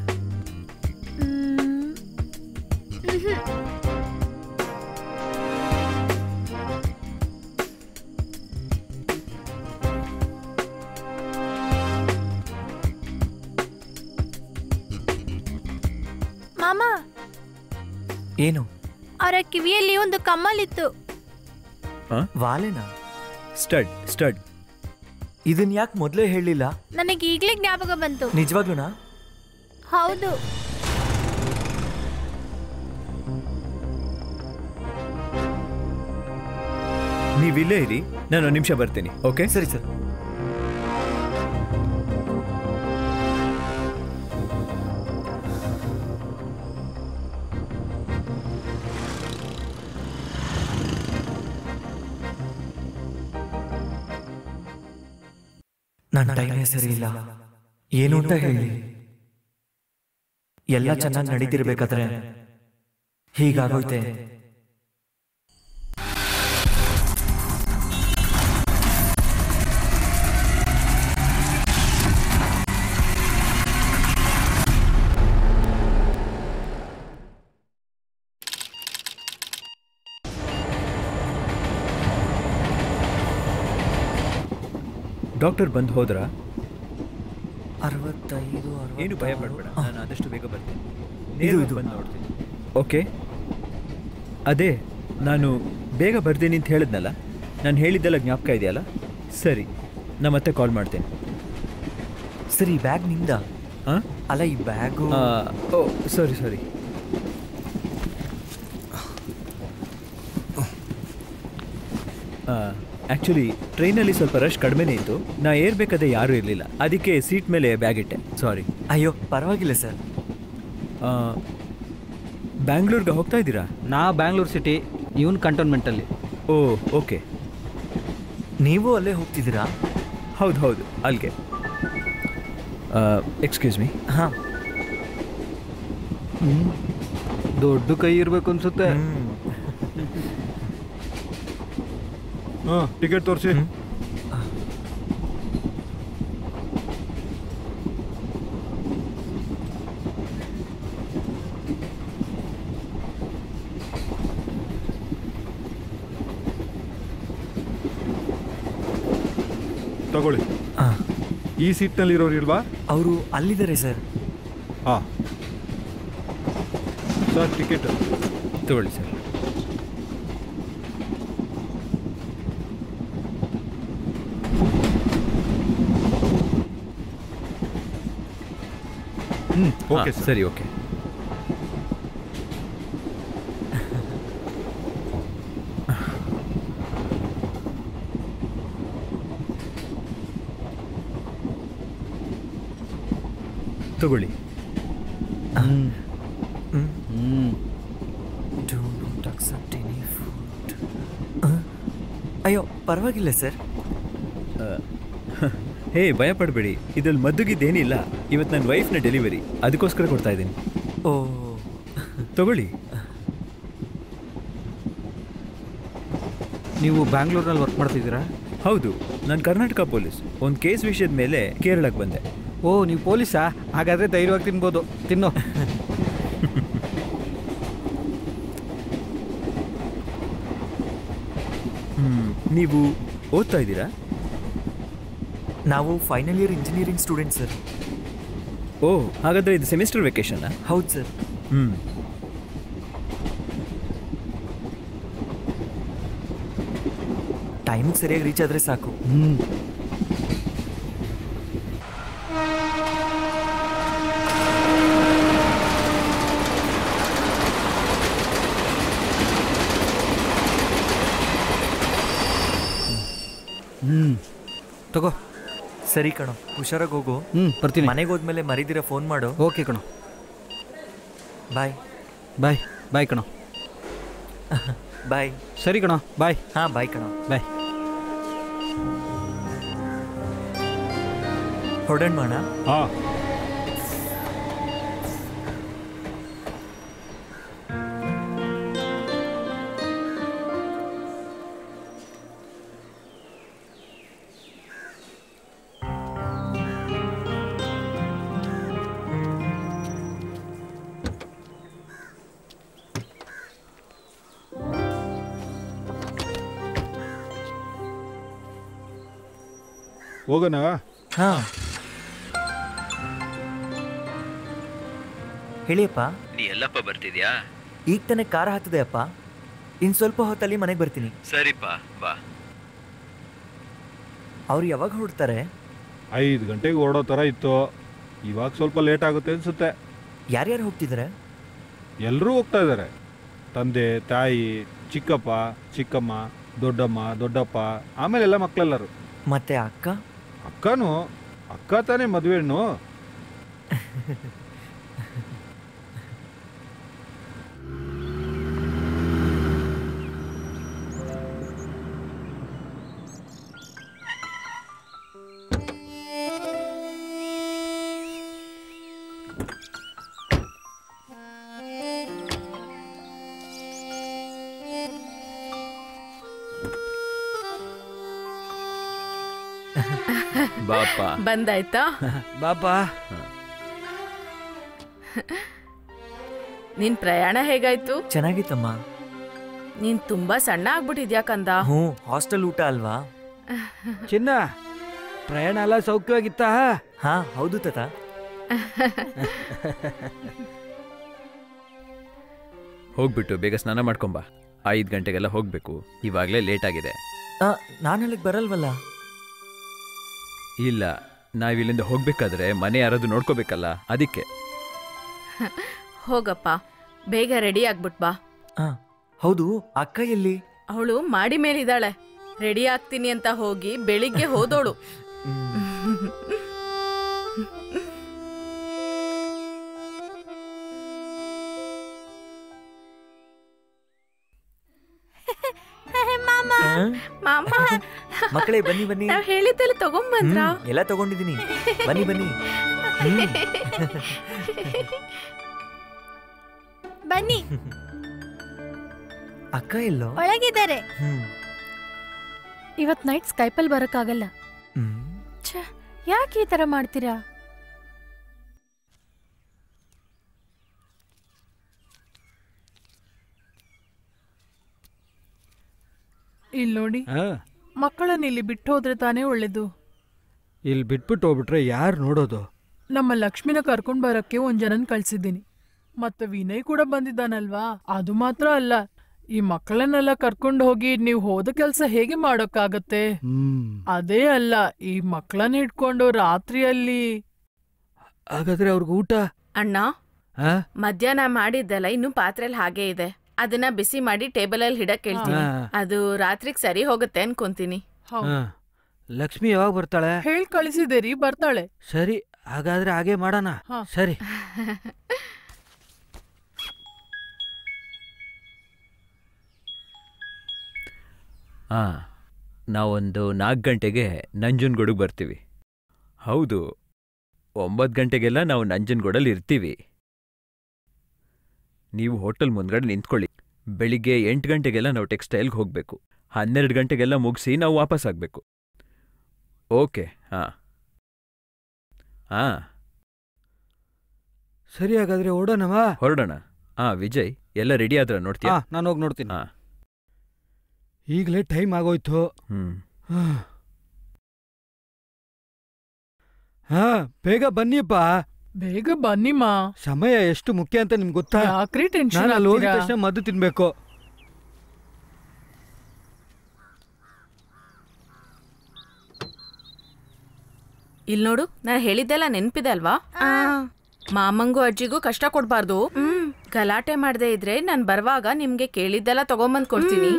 ಮಾಮ, ಏನು? ಅವರ ಕಿವಿಯಲ್ಲಿ ಒಂದು ಕಮ್ಮಲಿತ್ತು. ವಾಲೆನಾ? ಸ್ಟಡ್. ಇದನ್ ಯಾಕೆ ಮೊದಲೇ ಹೇಳಿಲ್ಲ? ನನಗೆ ಈಗಲೇ ಜ್ಞಾಪಕ ಬಂತು. ನಿಜವಾಗ್ಲೂನಾ? ಹೌದು. ನೀವಿಲ್ಲೇ ಇರಿ, ನಾನು 1 ನಿಮಿಷ ಬರ್ತೀನಿ. ಓಕೆ? ಸರಿ ಸರ್. ನನ್ನ ಟೈಮೇ ಸರಿ ಇಲ್ಲ. ಏನು ಅಂತ ಹೇಳಿ? ಎಲ್ಲ ಚೆನ್ನಾಗಿ ನಡೀತಿರ್ಬೇಕಾದ್ರೆ ಹೀಗಾಗೋಯ್ತೆ. ಡಾಕ್ಟರ್ ಬಂದು ಹೋದ್ರಾ? 65. ಏನು ಭಯ ಪಡಬೇಡ, ನಾನು ಆದಷ್ಟು ಬೇಗ ಬರ್ತೀನಿ. ಇದು ಬಂದು ನೋಡ್ತೀನಿ. ಓಕೆ? ಅದೇ ನಾನು ಬೇಗ ಬರ್ತೀನಿ ಅಂತ ಹೇಳಿದ್ನಲ್ಲ, ನಾನು ಹೇಳಿದ್ದೆಲ್ಲ ಜ್ಞಾಪಕ ಇದೆಯಲ್ಲ? ಸರಿ, ನಾನು ಮತ್ತೆ ಕಾಲ್ ಮಾಡ್ತೇನೆ. ಸರಿ, ಬ್ಯಾಗ್ ನಿಂದ? ಅಲ್ಲ, ಈ ಬ್ಯಾಗು. ಓ ಸಾರಿ. ಆ್ಯಕ್ಚುಲಿ ಟ್ರೈನಲ್ಲಿ ಸ್ವಲ್ಪ ರಶ್ ಕಡಿಮೆನೇ ಇತ್ತು. ನಾ ಏರ್ಬೇಕಾದ್ರೆ ಯಾರೂ ಇರಲಿಲ್ಲ, ಅದಕ್ಕೆ ಸೀಟ್ ಮೇಲೆ ಬ್ಯಾಗ್ ಇಟ್ಟೆ. ಸಾರಿ. ಅಯ್ಯೋ ಪರವಾಗಿಲ್ಲ ಸರ್. ಬ್ಯಾಂಗ್ಳೂರ್ಗೆ ಹೋಗ್ತಾ ಇದ್ದೀರಾ? ನಾ ಬ್ಯಾಂಗ್ಳೂರ್ ಸಿಟಿ, ಇವನ್ ಕಂಟೋನ್ಮೆಂಟಲ್ಲಿ. ಓ ಓಕೆ. ನೀವು ಅಲ್ಲೇ ಹೋಗ್ತಿದ್ದೀರಾ? ಹೌದು, ಅಲ್ಲಿಗೆ. Excuse me. ಹಾಂ. ದೊಡ್ಡ ಕೈ ಇರಬೇಕು ಅನ್ಸುತ್ತೆ. ಟಿಕೆಟ್ ತೋರಿಸಿ. ತಗೊಳ್ಳಿ. ಈ ಸೀಟ್ನಲ್ಲಿ ಇರೋರು ಇಲ್ವಾ? ಅವರು ಅಲ್ಲಿದ್ದಾರೆ ಸರ್. ಹಾಂ ಸರ್, ಟಿಕೆಟ್ ತಗೊಳ್ಳಿ ಸರ್. ಓಕೆ ಸರಿ. ಓಕೆ. ತಗೊಳ್ಳಿ. ಅಯ್ಯೋ ಪರವಾಗಿಲ್ಲ ಸರ್. ಹೇ, ಭಯ ಪಡಬೇಡಿ, ಇದ್ರಲ್ಲಿ ಮದ್ದುಗಿದ್ದೇನಿಲ್ಲ. ಇವತ್ತು ನನ್ನ ವೈಫ್ನ ಡೆಲಿವರಿ, ಅದಕ್ಕೋಸ್ಕರ ಕೊಡ್ತಾ ಇದ್ದೀನಿ. ಓ, ತಗೊಳ್ಳಿ. ನೀವು ಬ್ಯಾಂಗ್ಳೂರ್ನಲ್ಲಿ ವರ್ಕ್ ಮಾಡ್ತಿದ್ದೀರಾ? ಹೌದು, ನಾನು ಕರ್ನಾಟಕ ಪೊಲೀಸ್. ಒಂದು ಕೇಸ್ ವಿಷಯದ ಮೇಲೆ ಕೇರಳಕ್ಕೆ ಬಂದೆ. ಓ, ನೀವು ಪೊಲೀಸಾ? ಹಾಗಾದರೆ ಧೈರ್ಯವಾಗಿ ತಿನ್ಬೋದು. ತಿನ್ನೋ. ನೀವು ಓದ್ತಾ ಇದ್ದೀರಾ? ನಾವು final year engineering student sir. Oh, ಹಾಗಾದರೆ ಇದು ಸೆಮಿಸ್ಟರ್ ವೆಕೇಷನ್ನಾ? ಹೌದು ಸರ್. ಟೈಮಿಗೆ ಸರಿಯಾಗಿ ರೀಚ್ ಆದರೆ ಸಾಕು. ತಗೋ. ಸರಿ ಕಣೋ, ಹುಷಾರಾಗಿ ಹೋಗು. ಬರ್ತೀನಿ. ಮನೆಗೆ ಹೋದ್ಮೇಲೆ ಮರಿದಿರ ಫೋನ್ ಮಾಡು. ಓಕೆ ಕಣೋ. ಬಾಯ್. ಬಾಯ್ ಬಾಯ್ ಕಣೋ. ಬಾಯ್. ಸರಿ ಕಣೋ, ಬಾಯ್. ಹಾಂ ಬಾಯ್ ಕಣೋ. ಬಾಯ್. ಹೊರಡೋಣ ಮಾಡ. ಹಾಂ ಹೋಗೋಣ. ಹಾಂ ಹೇಳಿಯಪ್ಪ. ನೀ ಎಲ್ಲಪ್ಪ ಬರ್ತಿದ್ಯಾ? ಈಗ ತಾನೇ ಕಾರ ಹತ್ತದೆ ಅಪ್ಪ. ಇನ್ನು ಸ್ವಲ್ಪ ಹೊತ್ತಲ್ಲಿ ಮನೆಗೆ ಬರ್ತೀನಿ. ಸರಿಪ್ಪ ಬಾ. ಅವ್ರು ಯಾವಾಗ ಹೊರಡ್ತಾರೆ? 5 ಗಂಟೆಗೆ ಹೊರಡೋ ಥರ ಇತ್ತು. ಇವಾಗ ಸ್ವಲ್ಪ ಲೇಟ್ ಆಗುತ್ತೆ ಅನ್ಸುತ್ತೆ. ಯಾರ್ಯಾರು ಹೋಗ್ತಿದ್ದಾರೆ? ಎಲ್ಲರೂ ಹೋಗ್ತಾ ಇದ್ದಾರೆ. ತಂದೆ, ತಾಯಿ, ಚಿಕ್ಕಪ್ಪ, ಚಿಕ್ಕಮ್ಮ, ದೊಡ್ಡಮ್ಮ, ದೊಡ್ಡಪ್ಪ, ಆಮೇಲೆ ಎಲ್ಲ ಮಕ್ಕಳೆಲ್ಲರೂ. ಮತ್ತೆ ಅಕ್ಕ? ಅಕ್ಕ ತಾನೇ ಮದುವೆ ಹೆಣ್ಣು. ಬಾಪ. ಬಂದಾಯ್ತಾ? ಬಾಪಾ. ನಿನ್ ಪ್ರಯಾಣ ಹೇಗಾಯ್ತು? ಚೆನ್ನಾಗಿತ್ತಮ್ಮ. ನೀನ್ ತುಂಬಾ ಸಣ್ಣ ಆಗ್ಬಿಟ್ಟಿದ್ಯಾ ಕಂದ. ಹ್ಞೂ, ಹಾಸ್ಟೆಲ್ ಊಟ ಅಲ್ವಾ? ಚಿನ್ನ, ಪ್ರಯಾಣ ಎಲ್ಲ ಸೌಖ್ಯವಾಗಿತ್ತಾ? ಹಾಂ ಹೌದು ತಾತ. ಹೋಗ್ಬಿಟ್ಟು ಬೇಗ ಸ್ನಾನ ಮಾಡ್ಕೊಂಬ. 5 ಗಂಟೆಗೆಲ್ಲ ಹೋಗ್ಬೇಕು. ಇವಾಗಲೇ ಲೇಟ್ ಆಗಿದೆ. ನಾನು ಅಲ್ಲಿಗೆ ಬರಲ್ವಲ್ಲ. ಇಲ್ಲ, ನಾವಿಲ್ಲಿಂದ ಹೋಗ್ಬೇಕಾದ್ರೆ ಮನೆ ಯಾರಾದ್ರೂ ನೋಡ್ಕೋಬೇಕಲ್ಲ, ಅದಕ್ಕೆ. ಹೋಗಪ್ಪ, ಬೇಗ ರೆಡಿ ಆಗ್ಬಿಟ್ ಬಾ. ಹೌದು, ಅಕ್ಕ ಎಲ್ಲಿ? ಅವಳು ಮಾಡಿ ಮೇಲಿದ್ದಾಳೆ. ರೆಡಿ ಆಗ್ತೀನಿ ಅಂತ ಹೋಗಿ ಬೆಳಿಗ್ಗೆ ಹೋದೋಳು. ಮಾಮ, ಮಕ್ಕಳೇ ಬನ್ನಿ ಬನ್ನಿ. ನಾವ್ ಹೇಳಿದ್ದೆಲ್ಲ ತಗೊಂಬಂದ್ರ? ಎಲ್ಲ ತಗೊಂಡಿದ್ದೀನಿ, ಬನ್ನಿ ಬನ್ನಿ. ಬನ್ನಿ. ಅಕ್ಕ ಎಲ್ಲೋ? ಒಳಗಿದ್ದಾರೆ. ಇವತ್ ನೈಟ್ ಸ್ಕೈಪಲ್ ಬರಕ್ಕಾಗಲ್ಲ. ಯಾಕೆ ಈ ತರ ಮಾಡ್ತೀರಾ? ಇಲ್ಲಿ ನೋಡಿ, ಮಕ್ಕಳನ್ನ ಇಲ್ಲಿ ಬಿಟ್ಟು ಹೋದ್ರೆ ತಾನೇ ಒಳ್ಳೇದು. ಇಲ್ಲಿ ಬಿಟ್ಬಿಟ್ಟು ಹೋಗ್ಬಿಟ್ರೆ ಯಾರು ನೋಡೋದು? ನಮ್ಮ ಲಕ್ಷ್ಮಿನ ಕರ್ಕೊಂಡ್ ಬರಕ್ಕೆ 1 ಜನನ್ ಕಳ್ಸಿದ್ದೀನಿ. ಮತ್ತೆ ವಿನಯ್ ಕೂಡ ಬಂದಿದ್ದಾನಲ್ವಾ? ಅದು ಮಾತ್ರ ಅಲ್ಲ, ಈ ಮಕ್ಕಳನ್ನೆಲ್ಲ ಕರ್ಕೊಂಡು ಹೋಗಿ ನೀವು ಹೋದ ಕೆಲ್ಸ ಹೇಗೆ ಮಾಡೋಕ್ಕಾಗತ್ತೆ? ಅದೇ ಅಲ್ಲ, ಈ ಮಕ್ಕಳನ್ನ ಇಟ್ಕೊಂಡು ರಾತ್ರಿಯಲ್ಲಿ. ಹಾಗಾದ್ರೆ ಅವ್ರಿಗೆ ಊಟ? ಅಣ್ಣ, ಮಧ್ಯಾಹ್ನ ಮಾಡಿದ್ದೆಲ್ಲ ಇನ್ನು ಪಾತ್ರೆಲ್ ಹಾಗೆ ಇದೆ. ಅದನ್ನ ಬಿಸಿ ಮಾಡಿ ಟೇಬಲ್ ಅಲ್ಲಿ ಹಿಡಕ್ ಹೇಳ್ತೀನಿ. ಅದು ರಾತ್ರಿಗೆ ಸರಿ ಹೋಗುತ್ತೆ ಅನ್ಕೊಂತೀನಿ. ಲಕ್ಷ್ಮಿ ಯಾವಾಗ ಬರ್ತಾಳೆ? ಹೇಳ್ ಕಳಿಸಿದೇರಿ, ಬರ್ತಾಳೆ. ಸರಿ, ಹಾಗಾದ್ರೆ ಹಾಗೆ ಮಾಡೋಣ. ಸರಿ. ನಾವೊಂದು 4 ಗಂಟೆಗೆ ನಂಜನಗೂಡಿಗೆ ಬರ್ತೀವಿ. ಹೌದು, 9 ಗಂಟೆಗೆಲ್ಲ ನಾವು ನಂಜನಗೂಡಲ್ಲಿ ಇರ್ತೀವಿ. ನೀವು ಹೋಟೆಲ್ ಮುಂದ್ಗಡೆ ನಿಂತ್ಕೊಳ್ಳಿ. ಬೆಳಿಗ್ಗೆ 8 ಗಂಟೆಗೆಲ್ಲ ನಾವು ಟೆಕ್ಸ್ಟೈಲ್ಗೆ ಹೋಗಬೇಕು. 12 ಗಂಟೆಗೆಲ್ಲ ಮುಗಿಸಿ ನಾವು ವಾಪಸ್ ಆಗಬೇಕು. ಓಕೆ. ಸರಿ, ಹಾಗಾದ್ರೆ ಓಡೋಣವಾ? ಹೊರಡೋಣ. ವಿಜಯ್, ಎಲ್ಲ ರೆಡಿ ಆದ್ರ ನೋಡ್ತೀಯಾ? ನಾನು ಹೋಗಿ ನೋಡ್ತೀನಿ. ಈಗಲೇ ಟೈಮ್ ಆಗೋಯ್ತು. ಬೇಗ ಬನ್ನಿಪ್ಪ. ಬೇಗ ಬನ್ನಿಮ್ಮ. ಸಮಯ ಎಷ್ಟು ಮುಖ್ಯ ಅಂತ ನಿಮ್ಗೆ ಗೊತ್ತಾ? ಯಾಕ್ರಿ ಟೆನ್ಷನ್? ನಾನು ಅಲ್ಲಿ ಹೋಗಿದ ತಕ್ಷಣ ಮದ್ದು ತಿನ್ಬೇಕು. ಇಲ್ಲಿ ನೋಡು, ನಾನು ಹೇಳಿದ್ದೆಲ್ಲ ನೆನ್ಪಿದೆ ಅಲ್ವಾ? ಮಾಮಂಗೂ ಅಜ್ಜಿಗೂ ಕಷ್ಟ ಕೊಡ್ಬಾರ್ದು. ಗಲಾಟೆ ಮಾಡದೆ ಇದ್ರೆ ನಾನು ಬರುವಾಗ ನಿಮ್ಗೆ ಕೇಳಿದ್ದೆಲ್ಲ ತಗೊಂಬಂದ್ ಕೊಡ್ತೀನಿ.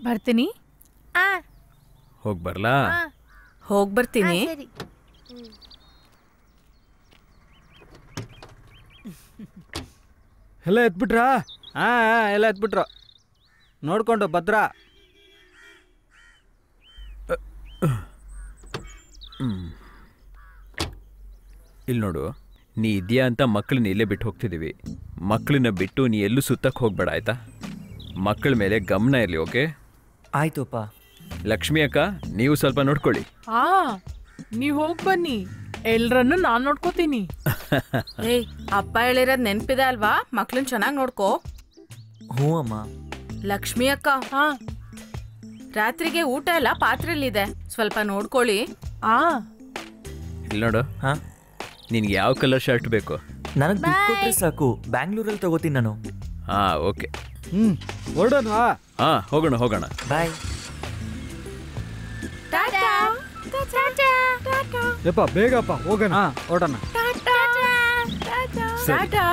ಬರ್ತೀನಿ. ಹೋಗ್ಬರ್ಲಾ? ಹೋಗ್ಬರ್ತೀನಿ. ಎಲ್ಲ ಎತ್ಬಿಟ್ರಾ? ಎಲ್ಲ ಎತ್ಬಿಟ್ರು. ನೋಡ್ಕೊಂಡು ಭದ್ರ. ಇಲ್ಲಿ ನೋಡು, ನೀ ಇದೆಯಾ ಅಂತ ಮಕ್ಕಳನ್ನ ಇಲ್ಲೇ ಬಿಟ್ಟು ಹೋಗ್ತಿದ್ದೀವಿ. ಮಕ್ಕಳನ್ನ ಬಿಟ್ಟು ನೀ ಎಲ್ಲೂ ಸುತ್ತಕ್ಕೆ ಹೋಗ್ಬೇಡ ಆಯ್ತಾ? ಮಕ್ಕಳ ಮೇಲೆ ಗಮನ ಇರಲಿ. ಓಕೆ? ಆಯ್ತುಪ್ಪ. ಲಕ್ಷ್ಮಿ ಅಕ್ಕ, ನೀವು ಸ್ವಲ್ಪ ನೋಡ್ಕೊಳ್ಳಿ. ನೀವ್ ಹೋಗ್ ಬನ್ನಿ, ಎಲ್ರನ್ನು ನಾನ್ ನೋಡ್ಕೋತೀನಿ. ಏಯ್, ಅಪ್ಪ ಹೇಳಿರೋದ್ ನೆನ್ಪಿದೆ ಅಲ್ವಾ? ಮಕ್ಳನ್ ಚೆನ್ನಾಗ್ ನೋಡ್ಕೋ. ಹ್ಞೂ ಅಮ್ಮ. ಲಕ್ಷ್ಮಿ ಅಕ್ಕ, ರಾತ್ರಿಗೆ ಊಟ ಎಲ್ಲ ಪಾತ್ರೆಯಲ್ಲಿದೆ, ಸ್ವಲ್ಪ ನೋಡ್ಕೊಳ್ಳಿ. ಇಲ್ಲಿ ನೋಡು, ನಿನ್ಗೆ ಯಾವ ಕಲರ್ ಶರ್ಟ್ ಬೇಕು? ನನಗೆ ಬಿಟ್ಕೊಟ್ರೆ ಸಾಕು, ಬ್ಯಾಂಗ್ಳೂರಲ್ಲಿ ತಗೋತೀನಿ ನಾನು. ಓಕೆ. ಹೊರಡೋಣ. ಹೋಗೋಣ ಹೋಗೋಣ. ಬಾಯ್. ಯಪ್ಪ ಬೇಗಪ್ಪ ಹೋಗೋಣ. ಹೊರಡೋಣ.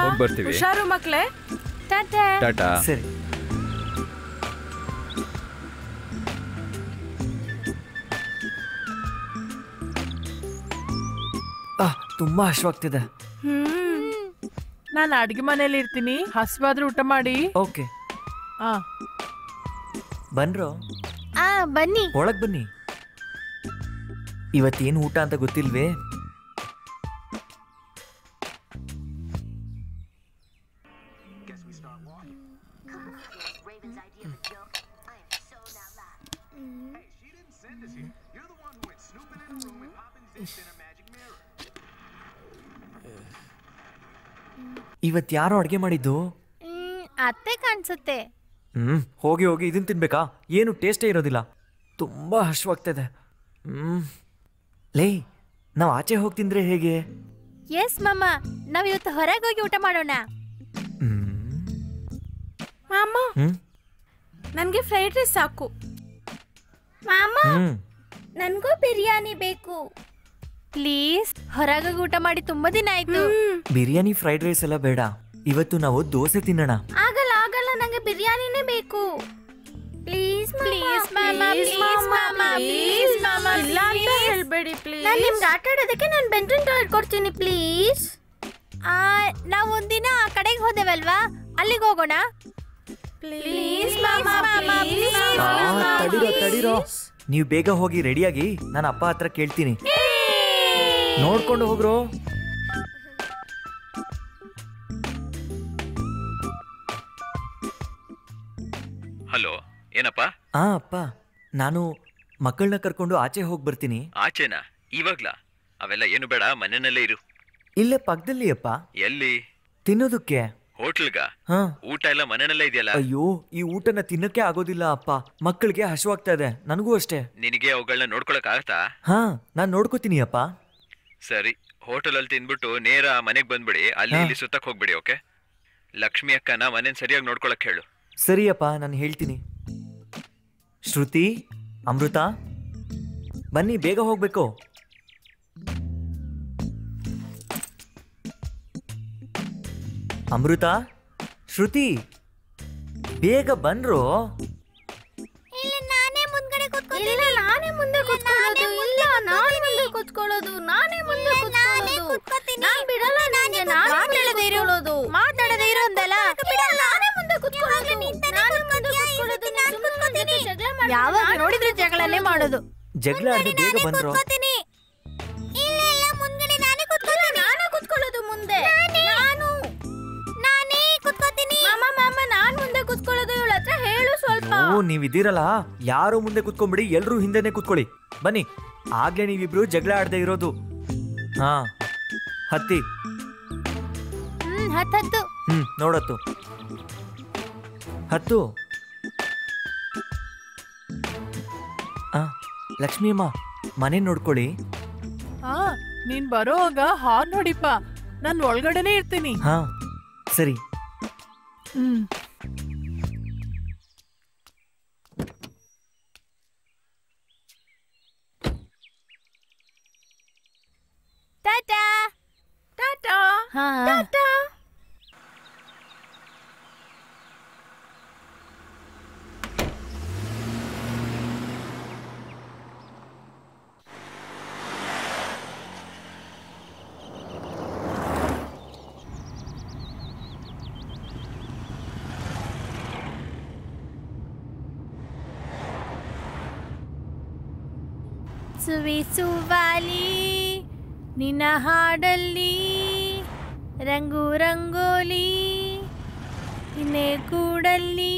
ಹೋಗಿ ಬರ್ತೀವಿ. ಹುಷಾರು ಮಕ್ಳೇ. ಟಾಟಾ. ಸರಿ. ತುಂಬಾ ಹಶ್ವಾಗ್ತಿದೆ. ನಾನು ಅಡ್ಗೆ ಮನೇಲಿ ಇರ್ತೀನಿ, ಹಸ್ವಾದ್ರೆ ಊಟ ಮಾಡಿ. ಓಕೆ. ಬನ್ರೋ. ಬನ್ನಿ. ಒಳಗ್ ಬನ್ನಿ. ಇವತ್ತೇನು ಊಟ ಅಂತ ಗೊತ್ತಿಲ್ವೇ? ಇವತ್ ಯಾರೋ ಅಡ್ಗೆ ಮಾಡಿದ್ದು? ಅತ್ತೆ ಕಾಣಿಸುತ್ತೆ. ಹೋಗಿ ಹೋಗಿ ಇದನ್ನ ತಿನ್ಬೇಕಾ? ಏನು ಟೇಸ್ಟೇ ಇರೋದಿಲ್ಲ. ತುಂಬಾ ಹಶ್ವಾಗ್ತಿದೆ. ಲೇ, ನಾವು ಆಚೆ ಹೋಗಿ ತಿಂದ್ರೆ ಹೇಗೆ? ಎಸ್ ಮಾಮ, ನಾವ್ ಇವತ್ತು ಹೊರಗೆ ಹೋಗಿ ಊಟ ಮಾಡೋಣ. ಮಾಮ, ನನ್ಗೆ ಫ್ರೈಡ್ ರೈಸ್ ಸಾಕು. ಮಾಮ, ನನ್ಗೂ ಬಿರಿಯಾನಿ ಬೇಕು ಪ್ಲೀಸ್. ಹೊರಗೆ ಊಟ ಮಾಡಿ ತುಂಬಾ ದಿನ ಆಯ್ತು. ಬಿರಿಯಾನಿ ಫ್ರೈಡ್ ರೈಸ್ ಎಲ್ಲ ಬೇಡ, ಇವತ್ತು ನಾವು ದೋಸೆ ತಿನ್ನೋಣ. ಆಗಲ್ಲ ಆಗಲ್ಲ, ನಂಗೆ ಬಿರಿಯಾನಿನೇ ಬೇಕು ಪ್ಲೀಸ್ ಪ್ಲೀಸ್ ಮಾಮ, ಪ್ಲೀಸ್ ಮಾಮ, ಪ್ಲೀಸ್ ಮಾಮ, ಇಲ್ಲ ಅಂತ ಹೇಳ್ಬೇಡಿ ಪ್ಲೀಸ್. ನಾನು ನಿಮ್ಗೆ ಆಟ ಆಡೋದಕ್ಕೆ ನಾನು ಬೆಂಟನ್ ಟಾಯ್ ಕೊಡ್ತೀನಿ ಪ್ಲೀಸ್. ನಾವು ಒಂದಿನ ಆ ಕಡೆಗೆ ಹೋದೆವಲ್ವಾ, ಅಲ್ಲಿಗೆ ಹೋಗೋಣ ಪ್ಲೀಸ್ ಮಾಮ, ತಡೀರೋ. ನೀವು ಬೇಗ ಹೋಗಿ ರೆಡಿಯಾಗಿ, ನಾನು ಅಪ್ಪ ಹತ್ರ ಕೇಳ್ತೀನಿ. ನೋಡ್ಕೊಂಡು ಹೋಗ್ರೋ. ಹಲೋ, ಏನಪ್ಪ? ಅಪ್ಪ, ನಾನು ಮಕ್ಕಳನ್ನ ಕರ್ಕೊಂಡು ಆಚೆ ಹೋಗಿ ಬರ್ತೀನಿ. ಆಚೆನಾ? ಇವಾಗ್ಲಾ? ಅವೆಲ್ಲ ಏನು ಬೇಡ, ಮನೆಯಲ್ಲೇ ಇರು. ಇಲ್ಲೇ ಪಕ್ಕದಲ್ಲಿ ಅಪ್ಪ. ಎಲ್ಲಿ? ತಿನ್ನೋದಕ್ಕೆ. ಹೋಟ್ಲ್ಗ? ಊಟ ಎಲ್ಲ ಮನೆಯಲ್ಲೇ ಇದೆಯಲ್ಲ. ಅಯ್ಯೋ, ಈ ಊಟನ ತಿನ್ನಕ್ಕೆ ಆಗೋದಿಲ್ಲ ಅಪ್ಪ, ಮಕ್ಕಳಿಗೆ ಹಶ್ವಾಗ್ತಾ ಇದೆ, ನನಗೂ ಅಷ್ಟೇ. ನಿನಗೆ ಅವುಗಳನ್ನ ನೋಡ್ಕೊಳಕ್ ಆಗತ್ತಾ? ನಾನ್ ನೋಡ್ಕೋತೀನಿ ಅಪ್ಪ. ಸರಿ, ಹೋಟೆಲಲ್ಲಿ ತಿಂದ್ಬಿಟ್ಟು ನೇರ ಮನೆಗೆ ಬಂದ್ಬಿಡಿ, ಅಲ್ಲಿ ಇಲ್ಲಿ ಸುತ್ತಕ್ ಹೋಗ್ಬಿಡಿ. ಓಕೆ? ಲಕ್ಷ್ಮಿ ಅಕ್ಕನ ಮನೇನ್ ಸರಿಯಾಗಿ ನೋಡ್ಕೊಳಕ್ ಹೇಳು. ಸರಿ ಅಪ್ಪ, ನಾನು ಹೇಳ್ತೀನಿ. ಶ್ರುತಿ, ಅಮೃತ, ಬನ್ನಿ, ಬೇಗ ಹೋಗ್ಬೇಕು. ಅಮೃತ, ಶ್ರುತಿ, ಬೇಗ ಬನ್ರೋ. ಇಲ್ಲ, ನಾನೇ ಮುಂದೆ ಕೂತ್ಕೊಳ್ಳೋದು. ಇಲ್ಲ, ನಾನೇ ಮುಂದೆ ಕೂತ್ಕೊಳ್ಳೋದು. ಇಲ್ಲ, ನಾನೇ ಮುಂದೆ ಕೂತ್ಕೊಳ್ಳೋದು. ನಾನೇ ಮುಂದೆ ಕೂತ್ಕೊಳ್ಳೋದು. ನಾನು ಬಿಡಲ್ಲ ನಿಮಗೆ. ನಾನು ಮಾತಾಡದೇ ಇರೋದು. ಮಾತಾಡದೇ ಇರೋದಲ್ಲ. ಬಿಡಲ್ಲ, ನಾನೇ ಮುಂದೆ ಕೂತ್ಕೊಳ್ಳೋದು. ನಾನು ಮುಂದೆ ಕೂತ್ಕೊಳ್ಳೋದು. ನಾನು ಕೂತ್ಕೊಳ್ತೀನಿ. ಯಾವಾಗ ನೋಡಿದ್ರೆ ಜಗಳನೇ ಮಾಡೋದು. ಜಗಳ ಆಡಿ ಬೇಗ ಬನ್ರೋ. ಇಲ್ಲ ಇಲ್ಲ, ಮುಂದೆ ನಾನೇ ಕೂತ್ಕೊಳ್ಳೋದು. ನಾನೇ ಕೂತ್ಕೊಳ್ಳೋದು ಮುಂದೆ. ನಾನೇ ಕೂತ್ಕೊಳ್ತೀನಿ. ಮಾಮ, ನಾನು ಮುಂದೆ ಕೂತ್ಕೊಳ್ಳೋದು. ಇವಳ ಹತ್ರ ಹೇಳು ಸ್ವಲ್ಪ. ನೀವಿದ್ದೀರಲ್ಲ, ಯಾರು ಮುಂದೆ ಕೂತ್ಕೊಂಡ್ಬಿಡಿ, ಎಲ್ರೂ ಹಿಂದೆನೆ ಕೂತ್ಕೊಳ್ಳಿ. ಬನ್ನಿ, ಆಗ್ಲೇ ನೀವಿಬ್ರು ಜಗಳ ಆಡದೆ ಇರೋದು. ಹತ್ತಿ. ಹತ್ತು. ನೋಡತ್ತು. ಹತ್ತು. ಲಕ್ಷ್ಮಿ ಅಮ್ಮ, ಮನೆ ನೋಡ್ಕೊಳ್ಳಿ. ನೀನ್ ಬರೋವಾಗ ಹಾರ್ನ್ ಹೊಡಿಪ್ಪ, ನಾನು ಒಳಗಡೆನೆ ಇರ್ತೀನಿ. ಸರಿ. ಟಾಟಾ. ಸುವಿಸುವಾಲಿ ನಿನ್ನ ಹಾಡಲ್ಲಿ ರಂಗು ರಂಗೋಲಿ ನಿನ್ನೆ ಕೂಡಲ್ಲಿ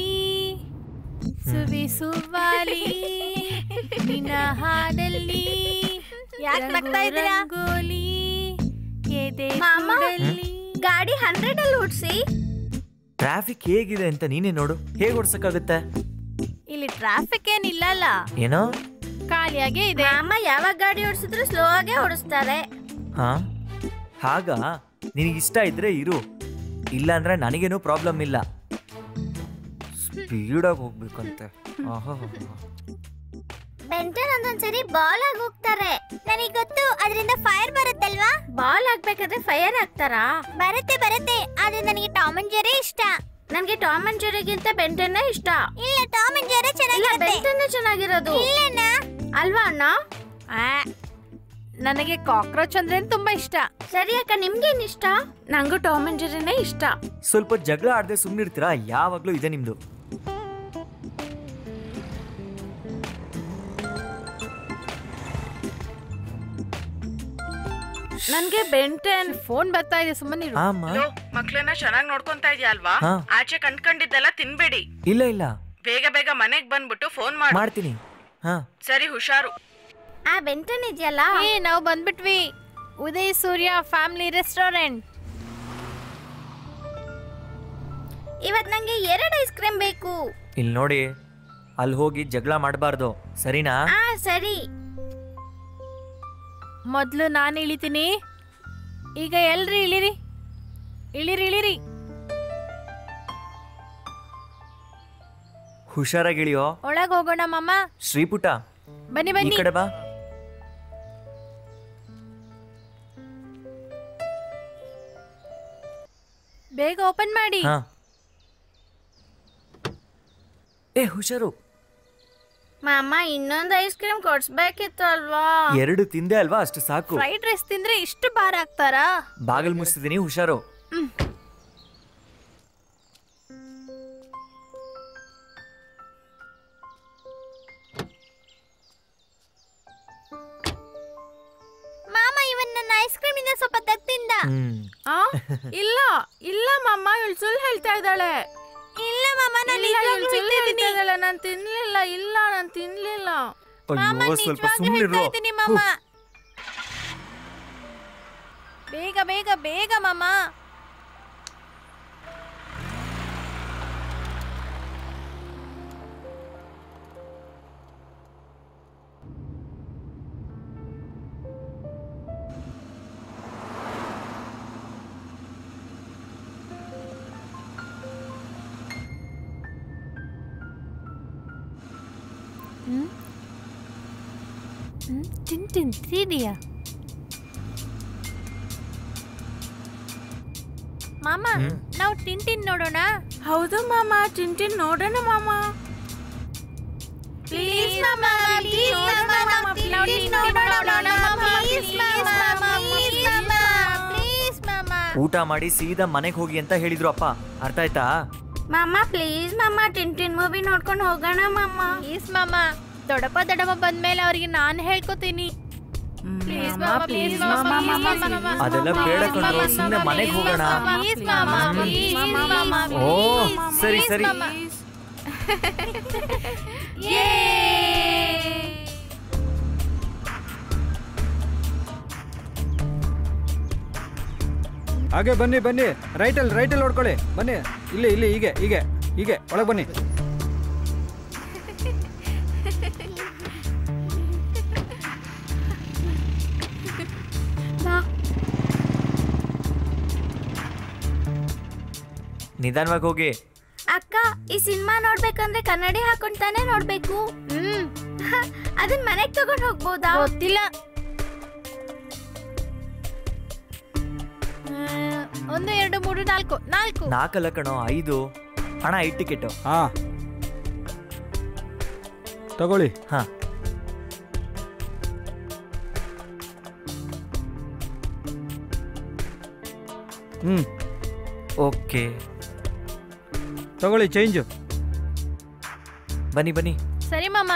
ಸುವಿಸುವಾಲಿ ನಿನ್ನ ಹಾಡಲ್ಲಿ ರಂಗೋಲಿ ಎದೆ ಕೂಡಲ್ಲಿ. ಗಾಡಿ 100 ಅಲ್ಲಿ ಓಡಿಸಿ. ಟ್ರಾಫಿಕ್ ಹೇಗಿದೆ ಅಂತ ನೀನೇ ನೋಡು, ಹೇಗೆ ಓಡ್ಸಕ್ಕಾಗುತ್ತೆ? ಇಲ್ಲಿ ಟ್ರಾಫಿಕ್ ಏನಿಲ್ಲಲ್ಲ, ಏನೋ ಖಾಲಿಯಾಗೇ ಇದೆ. ಅಮ್ಮ ಯಾವಾಗ ಗಾಡಿ ಓಡಿಸಿದ್ರು ಸ್ಲೋ ಆಗೇ ಓಡಿಸ್ತಾರೆ. ಹಾ ಹಾಗ ನಿನಗಿಷ್ಟ ಇದ್ರೆ ಇರು, ಇಲ್ಲ ಅಂದ್ರೆ ನನಗೇನು ಪ್ರಾಬ್ಲಮ್ ಇಲ್ಲ. ಸ್ಪೀಡಾಗಿ ಹೋಗ್ಬೇಕಂತೆ. ಬೆಂಟನ್ ಒಂದೊಂದ್ಸರಿ ಬಾಲ್ ಆಗಿ ಹೋಗ್ತಾರೆ. ನನಗೆ ಗೊತ್ತು, ಅದರಿಂದ ಫೈರ್ ಬರುತ್ತಲ್ವಾ? ಬಾಲ್ ಆಗ್ಬೇಕಾದ್ರೆ ಫೈರ್ ಆಗ್ತಾರಾ? ಬರುತ್ತೆ ಬರುತ್ತೆ, ಆದ್ರೆ ನನಗೆ ಟಾಮ್ ಅಂಡ್ ಜೆರಿ ಇಷ್ಟ. ನನಗೆ ಟಾಮ್ ಅಂಡ್ ಜೆರಿಗಿಂತ ಬೆಂಟನ್ ಇಷ್ಟ. ಇಲ್ಲ, ಟಾಮ್ ಅಂಡ್ ಜೆರಿ ಚೆನ್ನಾಗಿರುತ್ತೆ. ಬೆಂಟನ್ ಚೆನ್ನಾಗಿರೋದು. ಇಲ್ಲಣ್ಣ, ಅಲ್ವಾ ಅಣ್ಣ? ನನಗೆ ಕಾಕ್ರೋಚ್ ಅಂದ್ರೆ ತುಂಬಾ ಇಷ್ಟ. ಸರಿ ಅಕ್ಕ, ನಿಮ್ಗೇನ್ ಇಷ್ಟ? ನಂಗೂ ಟಾಮ್ ಅಂಡ್ ಜೆರಿನೇ ಇಷ್ಟ. ಸ್ವಲ್ಪ ಜಗಳ ಆಡದೆ ಸುಮ್ಮನಿರ್ತೀರಾ? ಯಾವಾಗ್ಲೂ ಇದೆ ನಿಮ್ದು. ನನ್ಗೆ ಬೆಂಟನ್. ಫೋನ್ ಬರ್ತಾ ಇದೆ, ಸುಮ್ಮನೆ ಮಕ್ಳನ್ನ ಚೆನ್ನಾಗಿ ನೋಡ್ಕೊಂತಾ ಇದೆಯಾ ಅಲ್ವಾ? ಆಚೆ ಕಂಡ್ಕೊಂಡಿದ್ದೆಲ್ಲ ತಿನ್ಬೇಡಿ. ಇಲ್ಲ ಇಲ್ಲ, ಬೇಗ ಬೇಗ ಮನೆಗ್ ಬಂದ್ಬಿಟ್ಟು ಫೋನ್ ಮಾಡ್ತೀನಿ. ಹಾ ಸರಿ, ಹುಷಾರು. ಆ ಬೆಂಟನ್ ಇದೆಯಲ್ಲ, ನಾವು ಬಂದ್ಬಿಟ್ವಿ. ಉದಯ್ ಸೂರ್ಯ ಫ್ಯಾಮಿಲಿ ರೆಸ್ಟೋರೆಂಟ್. ಇವತ್ ನಂಗೆ 2 ಐಸ್ ಕ್ರೀಮ್ ಬೇಕು. ಇಲ್ಲಿ ನೋಡಿ, ಅಲ್ಲಿ ಹೋಗಿ ಜಗಳ ಮಾಡಬಾರ್ದು, ಸರಿನಾ? ಸರಿ. ಮೊದ್ಲು ನಾನು ಇಳಿತೀನಿ, ಈಗ ಎಲ್ರಿ ಇಳಿರಿ. ಇಳಿರಿ ಇಳಿರಿ. ಹುಷಾರಾಗಿಳಿಯೋ. ಒಳಗ್ ಹೋಗೋಣ ಮಾಮ. ಶ್ರೀಪುಟ, ಬನ್ನಿ ಈ ಬನ್ನಿ. ಕಡೆ ಬಾ. ಬೇಗ ಓಪನ್ ಮಾಡಿ. ಹಾ. ಹುಷಾರು. ಮಾಮ, ಇನ್ನೊಂದು ಐಸ್ ಕ್ರೀಮ್ ಕೊಡ್ಸ್ಬೇಕಿತ್ತು ಅಲ್ವಾ? 2 ತಿಂದೆ ಅಲ್ವಾ, ಅಷ್ಟು ಸಾಕು. ಫ್ರೈಡ್ ರೈಸ್ ತಿಂದ್ರೆ ಇಷ್ಟು ಭಾರ ಆಗ್ತಾರಾ? ಬಾಗಿಲು ಮುಚ್ತಿದ್ದೀನಿ, ಹುಷಾರು. ಮಾಮ, ಇವನ್ ನನ್ನ ಐಸ್ ಕ್ರೀಮ್ ಇಂದ ಸ್ವಲ್ಪ ತಗ್ತಿಂದ. ಇಲ್ಲ ಇಲ್ಲ ಮಾಮ, ಇವಳು ಸುಳ್ಳು ಹೇಳ್ತಾ ಇದ್ದಾಳೆ. ಇಲ್ಲ ಮಾಮ, ನಾನು ನಾನು ತಿನ್ಲಿಲ್ಲ. ಇಲ್ಲ, ನಾನು ತಿನ್ಲಿಲ್ಲ. ಸ್ವಲ್ಪ ಸುಮ್ಮನಿರು. ಮಾಮ, ಬೇಗ ಬೇಗ ಬೇಗ ಮಾಮ. ಟಿಂಟಿನ್ 3Dಯ? ಮಾಮ, ನಾವು ಟಿಂಟಿನ್ ನೋಡೋಣ. ಹೌದು ಮಾಮ, ಟಿಂಟಿನ್ ನೋಡೋಣ ಮಾಮ. ಪ್ಲೀಸ್ ಮಾಮ, ಪ್ಲೀಸ್ ಮಾಮ, ಪ್ಲೀಸ್ ನೋಡೋಣ ಮಾಮ, ಪ್ಲೀಸ್ ಮಾಮ, ಪ್ಲೀಸ್ ಮಾಮ, ಪ್ಲೀಸ್ ಮಾಮ. ಊಟ ಮಾಡಿ ಸೀದಾ ಮನೆಗೆ ಹೋಗಿ ಅಂತ ಹೇಳಿದ್ರು ಅಪ್ಪ, ಅರ್ಥ ಆಯ್ತಾ? ಮಾಮ, ಪ್ಲೀಸ್ ಮಾಮ, ಟಿಂಟಿನ್ ಮೂವಿ ನೋಡ್ಕೊಂಡು ಹೋಗೋಣ ಮಾಮ. ಪ್ಲೀಸ್ ಮಾಮ, ದೊಡ್ಡಪ್ಪ ಬಂದ್ಮೇಲೆ ಅವ್ರಿಗೆ ನಾನು ಹೇಳ್ಕೊತೀನಿ. ಪ್ಲೀಸ್ ಮಾಮ, ಪ್ಲೀಸ್ ಮಾಮ. ಅದೆಲ್ಲ ಬೇಡ ಕಣ್ರೋ, ಸುಮ್ಮನೆ ಮನೆಗೆ ಹೋಗೋಣ. ಪ್ಲೀಸ್ ಮಾಮ, ಪ್ಲೀಸ್ ಮಾಮ. ಓ ಸರಿ ಸರಿ. ಹಾಗೆ ಬನ್ನಿ ಬನ್ನಿ, ರೈಟಲ್ಲಿ ನೋಡ್ಕೊಳ್ಳಿ. ಬನ್ನಿ, ಇಲ್ಲಿ ಹೀಗೆ ಒಳಗೆ ಬನ್ನಿ. ನಿಧಾನವಾಗಿ ಹೋಗಿ. ಅಕ್ಕ, ಈ ಸಿನಿಮಾ ನೋಡ್ಬೇಕಂದ್ರೆ ಕನ್ನಡಿ ಹಾಕೊಂಡ್ತಾನೆ ನೋಡ್ಬೇಕು. ಅದನ್ನ ಮನೆಗ್ ತಗೊಂಡ್ ಹೋಗ್ಬೋದಾ? ಗೊತ್ತಿಲ್ಲ. ಬರೀ 4 4 ಕಣೋ 5 ಅಣ್ಣ 5 ಟಿಕೆಟ್. ಹಾ ತಗೊಳ್ಳಿ. ಹಾ ಓಕೆ ತಗೊಳ್ಳಿ ಚೇಂಜು. ಬನ್ನಿ. ಸರಿ ಮಾಮ.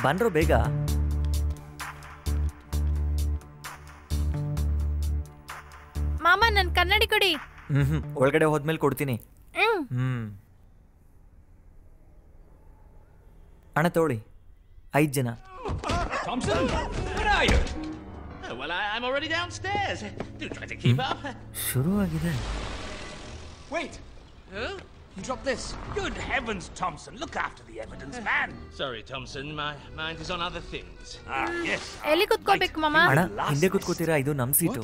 ಬನ್ರೋ ಬೇಗ. ಮಾಮ ನನ್ ಕನ್ನಡಿ ಕೊಡಿ. ಒಳಗಡೆ ಹೋದ್ಮೇಲೆ ಕೊಡ್ತೀನಿ. ಅಣ್ಣ ತಗೊಳ್ಳಿ 5 ಜನ. Thompson, where are you? Oh, well, I'm already downstairs. Do try to keep up. ಶುರು ಆಗಿದೆ. Wait. Huh? You dropped this. Good heavens, Thompson. Look after the evidence, man. Sorry, Thompson. My mind is on other things. Yes. ಎಲ್ಲಿ ಕುತ್ಕೋಬೇಕು ಮಾಮ? ಅಣ್ಣ ಹಿಂದೆ ಕುತ್ಕೋತೀರಾ? ಇದು ನಮ್ಮ ಸೀಟು.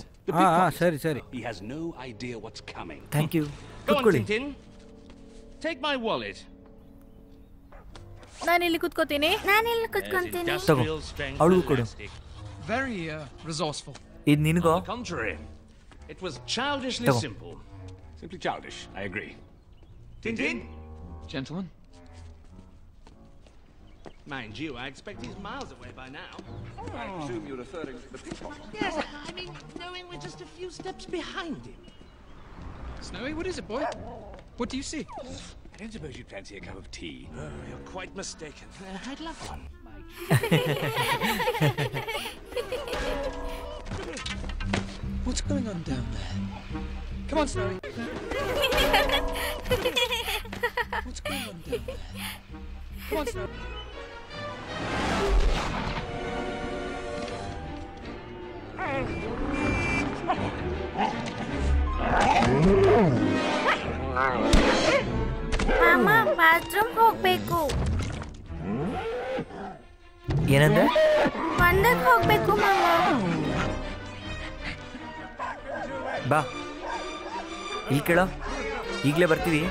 ಸರಿ. He has no idea what's coming. Thank you. Go on, Tintin. Take my wallet. ನಾನು ಇಲ್ಲಿ ಕುತ್ಕೋತೀನಿ. ತಗೋ ಅವಳು ಕೊಡು. Very resourceful. ಇದು ನಿನಗೋ? On the contrary, it was childishly simple. Simply childish. I agree. Tintin? Gentlemen? Mind you, I expect he's miles away by now. I presume you're referring to the pickpocket. Yes, I mean, knowing we're just a few steps behind him. Snowy, what is it, boy? What do you see? I don't suppose you'd fancy a cup of tea. You're quite mistaken. I'd love one. What's going on down there? Come on, Snowy. What's going on down there? Come on, Snowy. ಮಾಮ ಬಾತ್ರೂಮ್ ಹೋಗ್ಬೇಕು. ಏನಂದ್ರೆ? ಒಂದಕ್ಕೆ ಹೋಗ್ಬೇಕು ಮಾಮ. ಬಾ ಇಲ್ಲಿ ಕೇಳೋ, ಈಗಲೇ ಬರ್ತೀವಿ.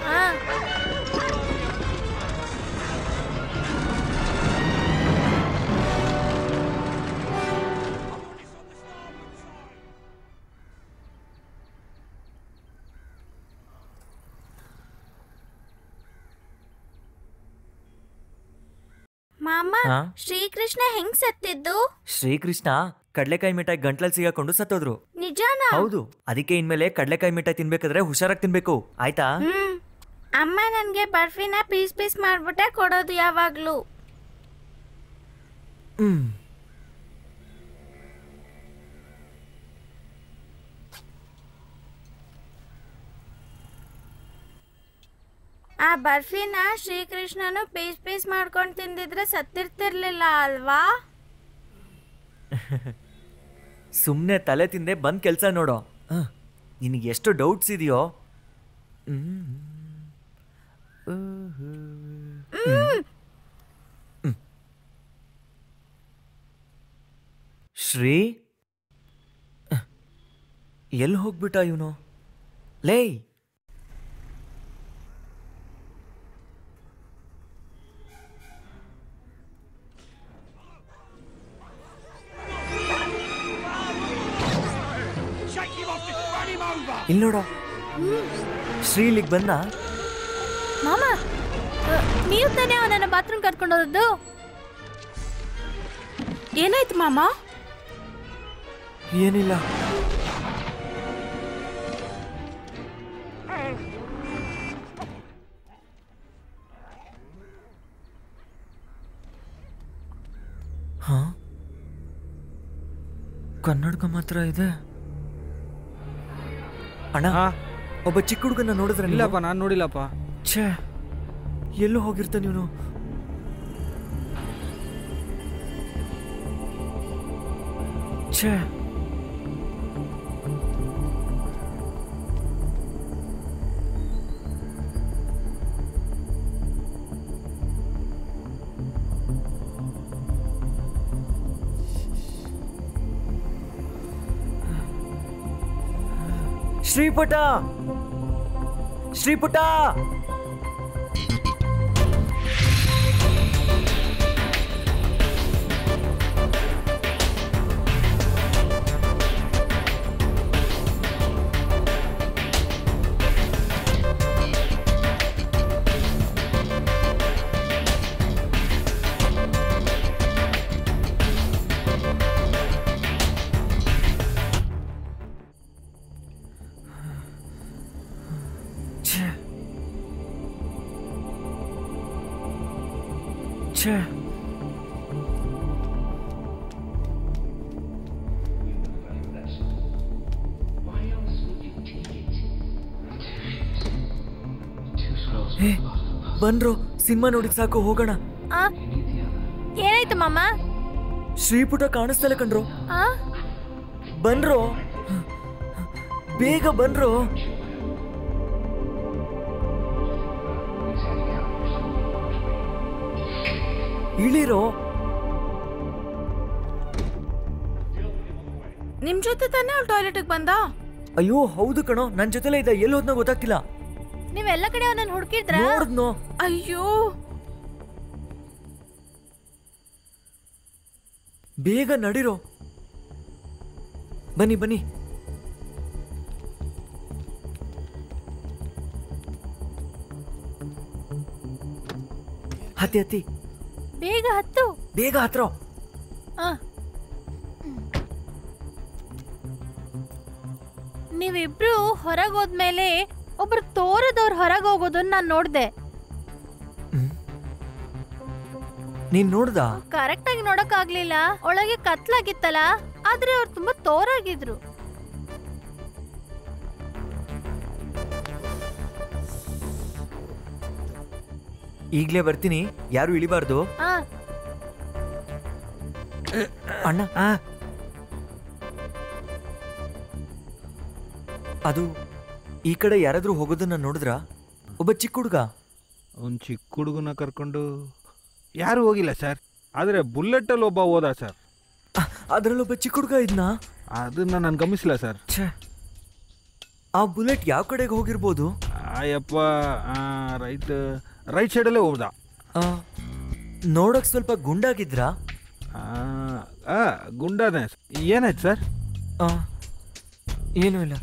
ಮಾಮ ಶ್ರೀಕೃಷ್ಣ ಹೆಂಗ್ ಸತ್ತಿದ್ದು? ಶ್ರೀಕೃಷ್ಣ ಕಡ್ಲೆಕಾಯಿ ಮಿಠಾಯಿ ಗಂಟ್ಲಲ್ಲಿ ಸಿಗಾಕೊಂಡು ಸತ್ತೋದ್ರು. ನಿಜಾನಾ? ಹೌದು. ಅದಕ್ಕೆ ಇನ್ಮೇಲೆ ಕಡ್ಲೆಕಾಯಿ ಮಿಠಾಯಿ ತಿನ್ಬೇಕಾದ್ರೆ ಹುಷಾರಾಗಿ ತಿನ್ಬೇಕು, ಆಯ್ತಾ? ಅಮ್ಮ ನನ್ಗೆ ಬರ್ಫಿನ ಪೀಸ್ ಮಾಡ್ಬಿಟ್ಟೆ ಕೊಡೋದು ಯಾವಾಗ್ಲೂ. ಆ ಬರ್ಫಿನ ಶ್ರೀಕೃಷ್ಣನು ಪೀಸ್ ಮಾಡ್ಕೊಂಡು ತಿಂದಿದ್ರೆ ಸತ್ತಿರ್ತಿರ್ಲಿಲ್ಲ ಅಲ್ವಾ? ಸುಮ್ಮನೆ ತಲೆ ತಿಂದೆ ಬಂದ್ ಕೆಲಸ ನೋಡೋ. ನಿನಗೆ ಎಷ್ಟು ಡೌಟ್ಸ್ ಇದೆಯೋ. ಶ್ರೀ ಎಲ್ಲಿ ಹೋಗ್ಬಿಟ್ಟ ಇವನು? ಲೇ ಇಲ್ಲಿ ನೋಡೋ, ಶ್ರೀ ಇಲ್ಲಿಗೆ ಬಂದ. ಮಾಮ ನೀವು ತಾನೇ ಅವನನ್ನ ಬಾತ್ರೂಮ್ ಕರ್ಕೊಂಡು ಹೋದದ್ದು? ಏನಾಯ್ತು ಮಾಮ? ಏನಿಲ್ಲ. ಹಾ, ಕನ್ನಡಕ ಮಾತ್ರ ಇದೆ. ಅಣ್ಣ, ಒಬ್ಬ ಚಿಕ್ಕ ಹುಡುಗನ ನೋಡಿದ್ರೆ? ಇಲ್ಲಪ್ಪ, ನಾನು ನೋಡಿಲ್ಲಪ್ಪ. ಛೇ, ಎಲ್ಲೂ ಹೋಗಿರ್ತಾನೆ ಇವನು. ಛೇ, ಶ್ರೀಪುಟ, ಶ್ರೀಪುಟ, ಛೇ, ಬನ್ರೋ, ಸಿನಿಮಾ ನೋಡಿದ್ ಸಾಕು, ಹೋಗೋಣ. ಏನಾಯ್ತು ಮಾಮ? ಶ್ರೀಪುಟ ಕಾಣಿಸ್ತಲ್ಲ ಕಣ್ರೋ. ಬನ್ರೋ, ಬೇಗ ಬನ್ರೋ. ಇಳಿರೋ. ನಿಮ್ ಜೊತೆ ತಾನೇ ಅವ್ಳು ಟಾಯ್ಲೆಟ್ಗೆ ಬಂದ? ಅಯ್ಯೋ ಹೌದು ಕಣೋ, ನನ್ ಜೊತೆಲೇ ಇದ್ದ, ಎಲ್ಲಿ ಹೋದ್ನೋ ಗೊತ್ತಾಗ್ತಿಲ್ಲ. ನೀವೆಲ್ಲ ಕಡೆ ಅವನನ್ನ ಹುಡುಕಿದ್ರ? ನೋಡ್ದ್ನೋ. ಅಯ್ಯೋ, ಬೇಗ ನಡಿರೋ. ಬನ್ನಿ ಬನ್ನಿ. ಹತ್ತಿ ಹತ್ತಿ, ಬೇಗ ಹತ್ತು. ಬೇಗ ಹತ್ರ. ನೀವಿಬ್ರು ಹೊರಗೋದ್ಮೇಲೆ ಒಬ್ರು ತೋರದವ್ರು ಹೊರಗೆ ಹೋಗೋದನ್ನ ನಾನ್ ನೋಡ್ದೆ. ನೀನ್ ನೋಡ್ದ? ಕರೆಕ್ಟ್ ಆಗಿ ನೋಡಕ್ ಆಗ್ಲಿಲ್ಲ, ಒಳಗೆ ಕತ್ಲಾಗಿತ್ತಲ್ಲ, ಆದ್ರೆ ಅವ್ರು ತುಂಬಾ ತೋರಾಗಿದ್ರು. ಈಗ್ಲೇ ಬರ್ತೀನಿ, ಯಾರು ಇಳಿಬಾರ್ದು. ಅಣ್ಣ, ಅದು ಈ ಕಡೆ ಯಾರಾದ್ರೂ ಹೋಗೋದನ್ನ ನೋಡಿದ್ರ? ಒಬ್ಬ ಚಿಕ್ಕ ಹುಡುಗ. ಒಂದು ಚಿಕ್ಕ ಹುಡುಗನ ಕರ್ಕೊಂಡು ಯಾರು ಹೋಗಿಲ್ಲ ಸರ್, ಆದರೆ ಬುಲೆಟಲ್ಲಿ ಒಬ್ಬ ಹೋದ ಸರ್. ಅದರಲ್ಲೊಬ್ಬ ಚಿಕ್ಕ ಹುಡುಗ ಇದ್ನ? ಅದನ್ನ ನಾನು ಗಮನಿಸಿಲ್ಲ ಸರ್. ಆ ಬುಲೆಟ್ ಯಾವ ಕಡೆಗೆ ಹೋಗಿರ್ಬೋದು? ಅಯ್ಯಪ್ಪ, ರೈಟ್ ಸೈಡಲ್ಲೇ ಹೋದ. ನೋಡಕ್ ಸ್ವಲ್ಪ ಗುಂಡಾಗಿದ್ರಾ? ಗುಂಡಾನೆ. ಏನಾಯ್ತು ಸರ್? ಏನೂ ಇಲ್ಲ.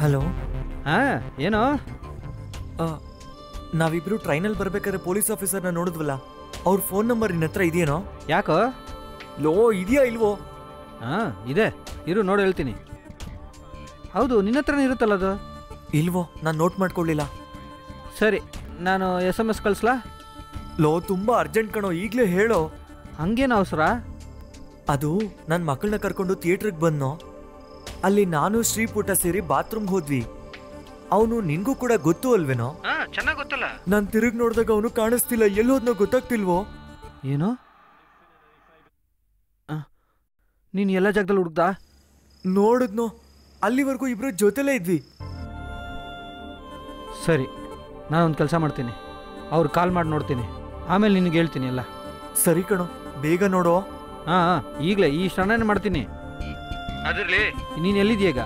ಹಲೋ. ಏನೋ? ನಾವಿಬ್ರು ಟ್ರೈನಲ್ಲಿ ಬರ್ಬೇಕಾದ್ರೆ ಪೊಲೀಸ್ ಆಫೀಸರ್ನ ನೋಡಿದ್ವಲ್ಲ, ಅವ್ರ ಫೋನ್ ನಂಬರ್ ನಿನ್ನ ಹತ್ರ ಇದೆಯೇನೋ? ಯಾಕೋ? ಲೋ, ಇದೆಯಾ ಇಲ್ವೋ? ಇದೆ, ಇರು ನೋಡಿ ಹೇಳ್ತೀನಿ. ಹೌದು, ನಿನ್ನ ಹತ್ರನೇ ಇರುತ್ತಲ್ಲ ಅದು. ಇಲ್ವೋ, ನಾನು ನೋಟ್ ಮಾಡ್ಕೊಳ್ಳಿಲ್ಲ. ಸರಿ, ನಾನು SMS ಕಳಿಸ್ಲಾ? ಲೋ, ತುಂಬ ಅರ್ಜೆಂಟ್ ಕಣೋ, ಈಗಲೇ ಹೇಳೋ. ಹಂಗೇನು ಅವಸರ? ಅದು ನನ್ನ ಮಕ್ಕಳನ್ನ ಕರ್ಕೊಂಡು ಥಿಯೇಟ್ರಿಗೆ ಬಂದೋ, ಅಲ್ಲಿ ನಾನು ಶ್ರೀಪುಟ ಸೇರಿ ಬಾತ್ರೂಮ್ಗೆ ಹೋದ್ವಿ. ಅವನು ನಿನ್ಗೂ ಕೂಡ ಗೊತ್ತು ಅಲ್ವೇನೋ? ಚೆನ್ನಾಗಿ ಗೊತ್ತಲ್ಲ. ನಾನು ತಿರುಗಿ ನೋಡಿದಾಗ ಅವನು ಕಾಣಿಸ್ತಿಲ್ಲ, ಎಲ್ಲೋದ್ನೋ ಗೊತ್ತಾಗ್ತಿಲ್ವೋ? ಏನು? ನೀನು ಎಲ್ಲ ಜಾಗದಲ್ಲಿ ಹುಡುಕ್ದ? ನೋಡಿದ್ನೋ, ಅಲ್ಲಿವರೆಗೂ ಇಬ್ರು ಜೊತೆಲೇ ಇದ್ವಿ. ಸರಿ, ನಾನೊಂದು ಕೆಲಸ ಮಾಡ್ತೀನಿ, ಅವ್ರು ಕಾಲ್ ಮಾಡಿ ನೋಡ್ತೀನಿ, ಆಮೇಲೆ ನಿನಗೆ ಹೇಳ್ತೀನಿ ಎಲ್ಲ. ಸರಿ ಕಣೋ, ಬೇಗ ನೋಡೋ. ಈಗಲೇ ಈ ಕ್ಷಣನೇ ಮಾಡ್ತೀನಿ. ಅದರಲ್ಲಿ ನೀನು ಎಲ್ಲಿದೆಯೀಗ?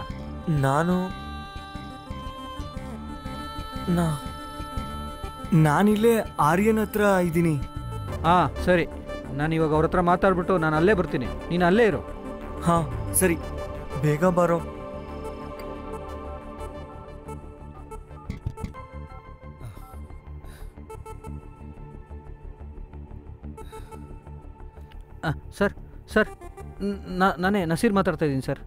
ನಾನಿಲ್ಲೇ ಆರ್ಯನ್ ಹತ್ರ ಇದ್ದೀನಿ. ಹಾಂ ಸರಿ, ನಾನು ಇವಾಗ ಅವ್ರ ಹತ್ರ ಮಾತಾಡ್ಬಿಟ್ಟು ನಾನು ಅಲ್ಲೇ ಬರ್ತೀನಿ, ನೀನು ಅಲ್ಲೇ ಇರು. ಹಾಂ ಸರಿ, ಬೇಗ ಬರೋ. ಸರ್ ಸರ್, ನಾನೇ ನಸೀರ್ ಮಾತಾಡ್ತಾ ಇದ್ದೀನಿ ಸರ್.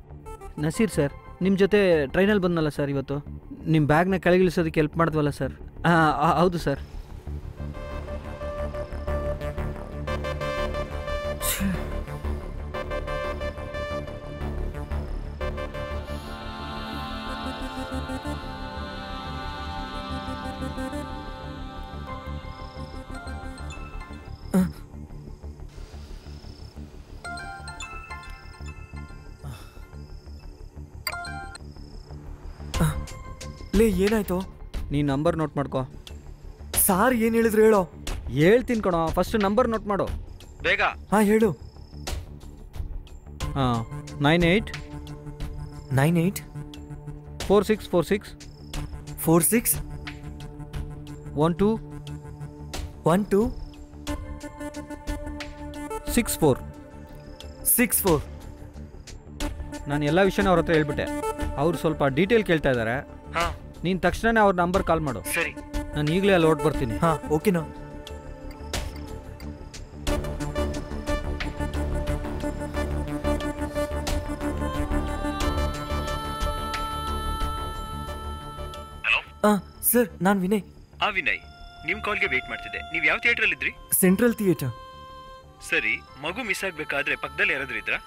ನಸೀರ್ ಸರ್, ನಿಮ್ಮ ಜೊತೆ ಟ್ರೈನಲ್ಲಿ ಬಂದನಲ್ಲ ಸರ್ ಇವತ್ತು, ನಿಮ್ಮ ಬ್ಯಾಗ್ನ ಕೆಳಗಿಳಿಸೋದಕ್ಕೆ ಹೆಲ್ಪ್ ಮಾಡಿದ್ವಲ್ಲ ಸರ್. ಹೌದು ಸರ್. ಲೇ ಏನಾಯ್ತು? ನೀನು ನಂಬರ್ ನೋಟ್ ಮಾಡ್ಕೋ. ಸಾರ್ ಏನು ಹೇಳಿದ್ರು ಹೇಳೋ. ಹೇಳ್ತೀನಿ ಕಣೋ, ಫಸ್ಟ್ ನಂಬರ್ ನೋಟ್ ಮಾಡು ಬೇಗ. ಹಾಂ ಹೇಳು. 98 4646 46 12 64 64. ನಾನು ಎಲ್ಲ ವಿಷಯನ ಅವ್ರ ಹತ್ರ ಹೇಳ್ಬಿಟ್ಟೆ. ಅವ್ರು ಸ್ವಲ್ಪ ಡೀಟೇಲ್ ಕೇಳ್ತಾ ಇದ್ದಾರೆ. ನೀನು ತಕ್ಷಣನೇ ಅವ್ರ ನಂಬರ್ ಕಾಲ್ ಮಾಡು. ಸರಿ, ನಾನು ಈಗಲೇ ಅಲ್ಲಿ ಹೊರಟು ಬರ್ತೀನಿ. ಹಾಂ ಓಕೆನಾ. ಸರ್, ನಾನು ವಿನಯ್. ವಿನಯ್, ನಿಮ್ಮ ಕಾಲ್ಗೆ ವೇಟ್ ಮಾಡ್ತಿದ್ದೆ. ನೀವು ಯಾವ ಥಿಯೇಟ್ರಲ್ಲಿ ಇದ್ರಿ? Central theatre. ಸರಿ, ಮಗು ಮಿಸ್ ಆಗ್ಬೇಕಾದ್ರೆ ಪಕ್ಕದಲ್ಲಿ ಯಾರಾದ್ರೂ ಇದ್ರಾ?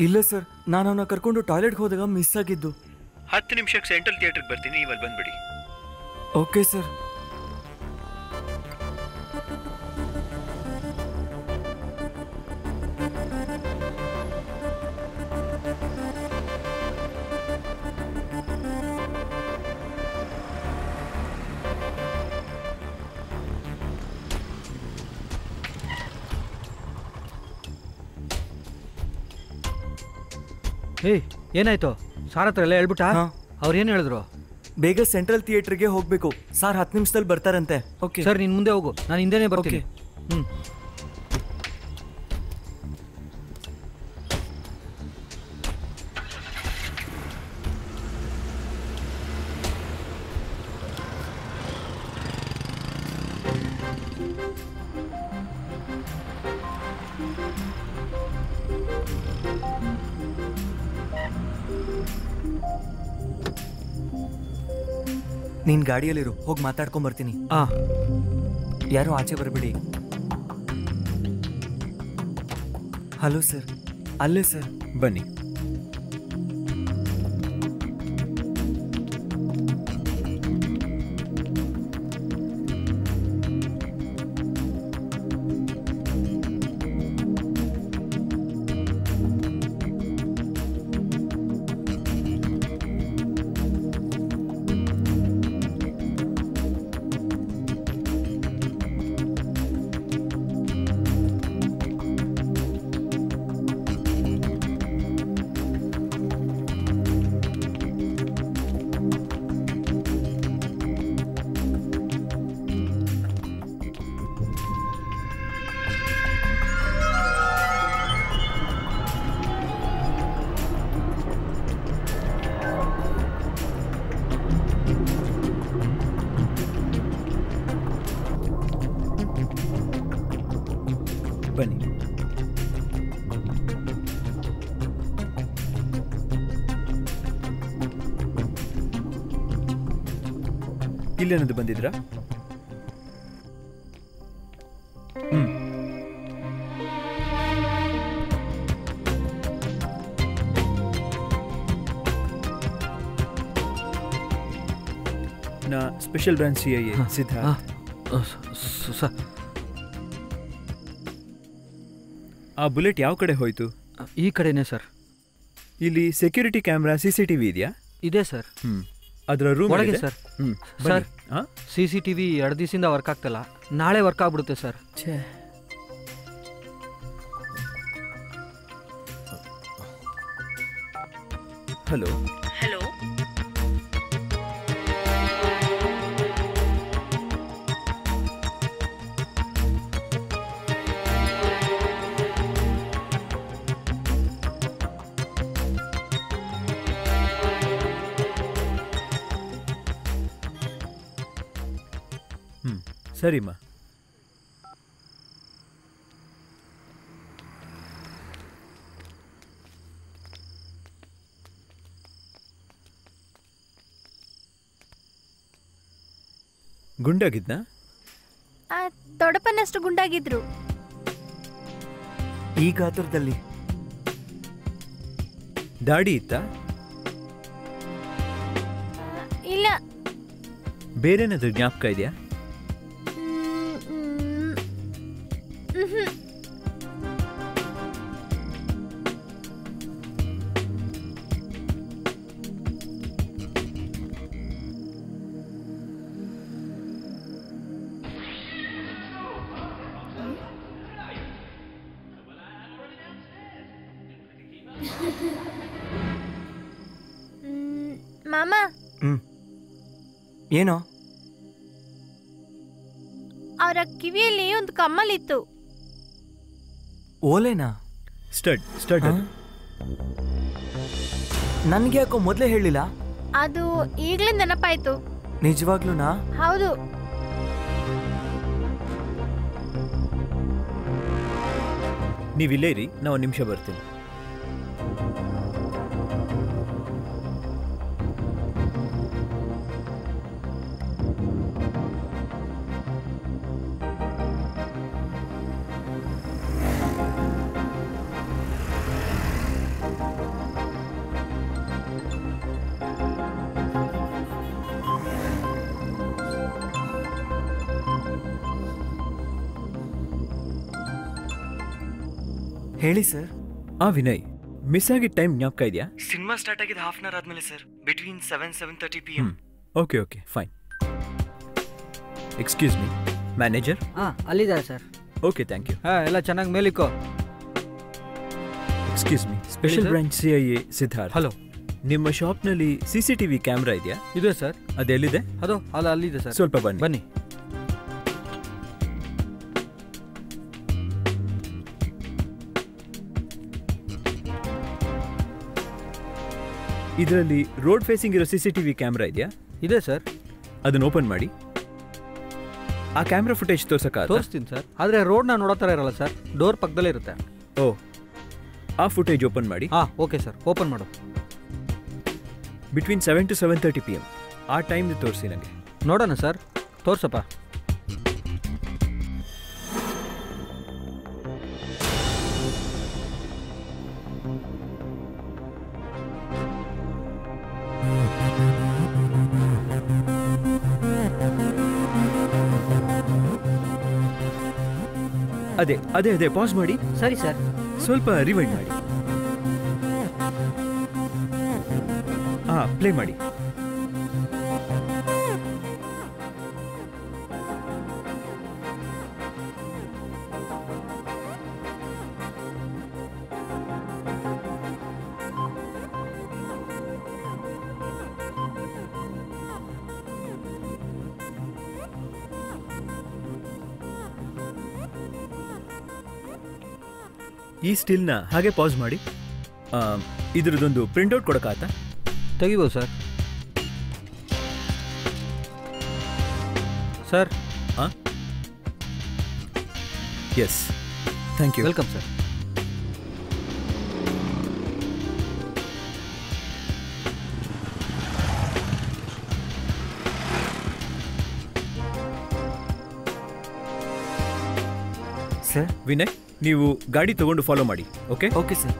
ಇಲ್ಲ ಸರ್, ನಾನು ಅವನ್ನ ಕರ್ಕೊಂಡು ಟಾಯ್ಲೆಟ್ಗೆ ಹೋದಾಗ ಮಿಸ್ ಆಗಿದ್ದು. 10 ನಿಮಿಷಕ್ಕೆ ಸೆಂಟ್ರಲ್ ಥಿಯೇಟರ್ಗೆ ಬರ್ತೀನಿ, ನೀವು ಅಲ್ಲಿ ಬಂದ್ಬಿಡಿ. Okay sir. ಏಯ್, ಏನಾಯ್ತು? ಸಾರ್ ಹತ್ರ ಎಲ್ಲ ಹೇಳ್ಬಿಟ್ಟ? ಅವ್ರು ಏನು ಹೇಳಿದ್ರು? ಬೇಗ ಸೆಂಟ್ರಲ್ ಥಿಯೇಟರ್ಗೆ ಹೋಗ್ಬೇಕು ಸಾರ್, 10 ನಿಮಿಷದಲ್ಲಿ ಬರ್ತಾರಂತೆ. ಓಕೆ ಸರ್, ನೀನು ಮುಂದೆ ಹೋಗು, ನಾನು ಹಿಂದೆನೇ ಬರ್ತೀನಿ. ನೀನ್ ಗಾಡಿಯಲ್ಲಿರು, ಹೋಗಿ ಮಾತಾಡ್ಕೊಂಡ್ ಬರ್ತೀನಿ. ಯಾರು ಆಚೆ ಬರಬೇಡಿ. Hello sir. ಅಲ್ಲೇ ಸರ್. ಬನ್ನಿ. ಬನ್ನಿ. ಇಲ್ಲೇನದು ಬಂದಿದ್ರಾ? ನಾ ಸ್ಪೆಷಲ್ ಬ್ರಾಂಚ್ CIA ಸಿದ್ಧಾರ್ಥ್. ಆ ಬುಲೆಟ್ ಯಾವ ಕಡೆ ಹೋಯ್ತು? ಈ ಕಡೆನೇ ಸರ್. ಇಲ್ಲಿ ಸೆಕ್ಯೂರಿಟಿ ಕ್ಯಾಮ್ರಾ CCTV ಇದೆಯಾ? ಇದೆ ಸರ್. ಅದರ ರೂಮ್ ಒಳಗೆ ಸರ್. ಸರ್, CCTV 2 ದಿವಸದಿಂದ ವರ್ಕ್ ಆಗ್ತಲ್ಲ, ನಾಳೆ ವರ್ಕ್ ಆಗ್ಬಿಡುತ್ತೆ ಸರ್. ಹಲೋ. ಹಲೋ, ಸರಿಮ್ಮ. ಗುಂಡಾಗಿದ್ನಾ? ದೊಡ್ಡಪ್ಪನಷ್ಟು ಗುಂಡಾಗಿದ್ರು. ಈ ಗಾತ್ರದಲ್ಲಿ? ದಾಡಿ ಇತ್ತಾ? ಇಲ್ಲ. ಬೇರೆನಾದ್ರೂ ಜ್ಞಾಪಕ ಇದೆಯಾ? ಮಾಮ, ಏನೋ? ಅವರ ಕಿವಿಯಲ್ಲಿ ಒಂದು ಕಮ್ಮಲಿತ್ತು. ಓಲೆನಾ? ಸ್ಟಡ್. ನನ್ಗೆ ಯಾಕೋ ಮೊದಲೇ ಹೇಳಿಲ್ಲ? ಅದು ಈಗಲೇ ನೆನಪಾಯ್ತು. ನಿಜವಾಗ್ಲೂನಾ? ಹೌದು. ನೀವಿಲ್ಲೇ ಇರಿ, ನಾ ಒಂದು ನಿಮಿಷ ಬರ್ತೀನಿ. ಹೇಳಿ ಸರ್. ವಿನಯ್, ಮಿಸ್ ಆಗಿದ್ದ ಟೈಮ್ ಜ್ಞಾಪಕ ಇದೆಯಾ? ಸಿನಿಮಾ ಸ್ಟಾರ್ಟ್ ಆಗಿದ್ದು ಹಾಫ್ ಅನ್ ಅವರ್ ಆದ್ಮೇಲೆ sir, between 7-7:30 PM. Okay fine. Excuse me, manager? ಅಲ್ಲಿದ್ದಾರೆ ಸರ್. Okay, thank you. ಎಲ್ಲ ಚೆನ್ನಾಗಿ ಮೇಲಿಕ್ಕೋ. Excuse me, special branch CIA Siddharth. Hello. ನಿಮ್ಮ ಶಾಪ್ನಲ್ಲಿ CCTV ಕ್ಯಾಮ್ರಾ ಇದೆಯಾ? ಇದೆ ಸರ್. ಅದೆಲ್ಲಿದೆ? ಅದು ಅಲ್ಲಿದೆ ಸರ್. ಸ್ವಲ್ಪ ಬನ್ನಿ. ಇದರಲ್ಲಿ ರೋಡ್ ಫೇಸಿಂಗ್ ಇರೋ CCTV ಕ್ಯಾಮ್ರಾ ಇದೆಯಾ? ಇದೆ ಸರ್. ಅದನ್ನ ಓಪನ್ ಮಾಡಿ. ಆ ಕ್ಯಾಮ್ರಾ ಫುಟೇಜ್ ತೋರಿಸ್ತೀನಿ ಸರ್. ಆದರೆ ರೋಡ್ನ ನೋಡೋ ಥರ ಇರಲ್ಲ ಸರ್, ಡೋರ್ ಪಕ್ಕದಲ್ಲೇ ಇರುತ್ತೆ. ಆ ಫುಟೇಜ್ ಓಪನ್ ಮಾಡಿ. ಓಕೆ ಸರ್, ಓಪನ್ ಮಾಡು. ಬಿಟ್ವೀನ್ 7 to 7:30 PM ಆ ಟೈಮ್ ತೋರಿಸಿ ನನಗೆ. ನೋಡೋಣ ಸರ್, ತೋರ್ಸಪ್ಪ. ಅದೇ ಪಾಸ್ ಮಾಡಿ. ಸರಿ ಸರ್. ಸ್ವಲ್ಪ ರಿವೈಂಡ್ ಮಾಡಿ. ಪ್ಲೇ ಮಾಡಿ. ಈ ಸ್ಟಿಲ್ನ ಹಾಗೆ ಪಾಸ್ ಮಾಡಿ. ಇದ್ರದ್ದೊಂದು ಪ್ರಿಂಟ್ಔಟ್ ಕೊಡೋಕ್ಕಾಗತ್ತಾ? ತೆಗಿಬೋದು sir. Sir. Yes, thank you. Welcome sir. Sir. Vinay, ನೀವು ಗಾಡಿ ತಗೊಂಡು ಫಾಲೋ ಮಾಡಿ. Okay sir.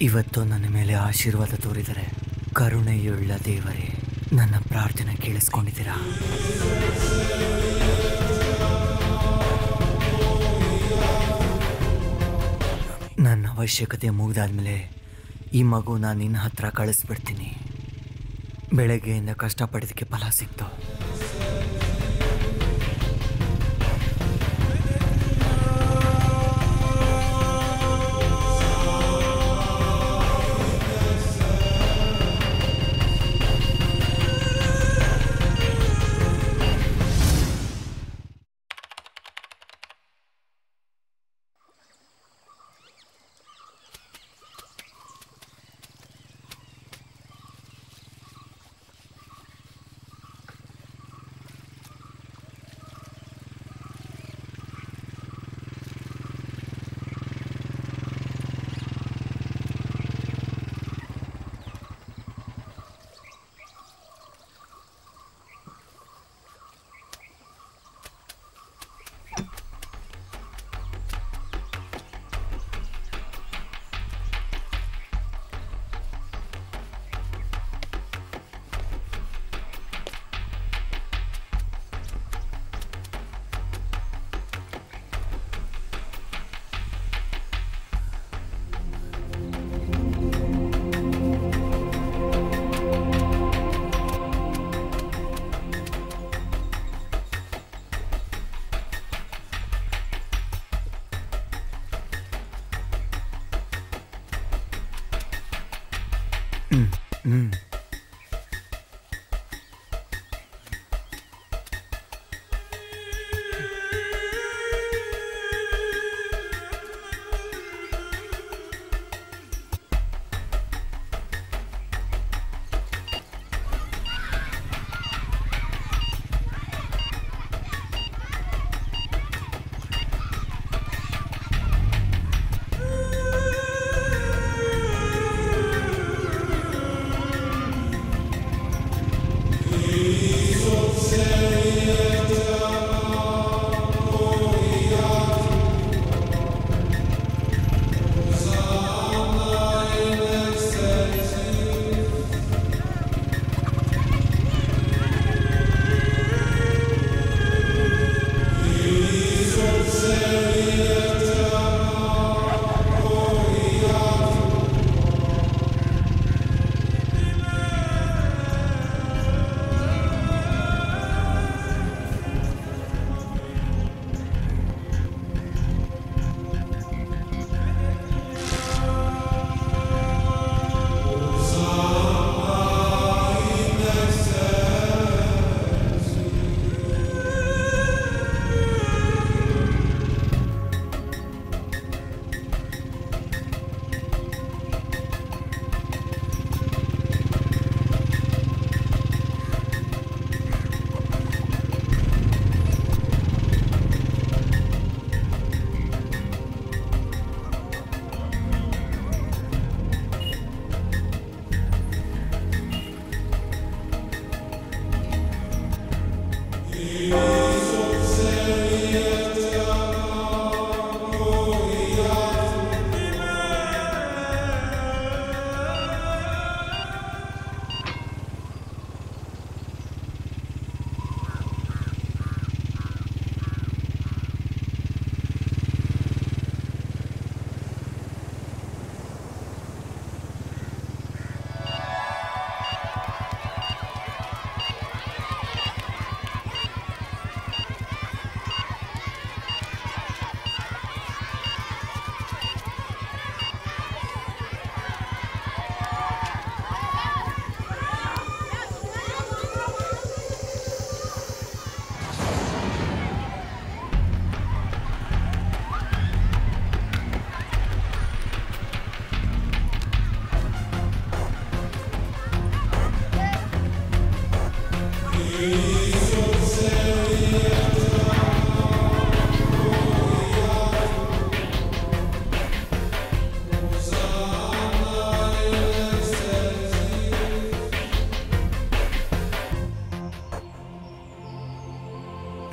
ಇವತ್ತು ನನ್ನ ಮೇಲೆ ಆಶೀರ್ವಾದ ತೋರಿದರೆ ಕರುಣೆಯುಳ್ಳ ದೇವರೇ, ನನ್ನ ಪ್ರಾರ್ಥನೆ ಕೇಳಿಸ್ಕೊಂಡಿದ್ದೀರಾ? ನನ್ನ ಅವಶ್ಯಕತೆ ಮುಗಿದಾದ್ಮೇಲೆ ಈ ಮಗುನ ನಿನ್ನ ಹತ್ರ ಕಳಿಸ್ಬಿಡ್ತೀನಿ. ಬೆಳಗ್ಗೆಯಿಂದ ಕಷ್ಟಪಡೋದಕ್ಕೆ ಫಲ ಸಿಕ್ತು.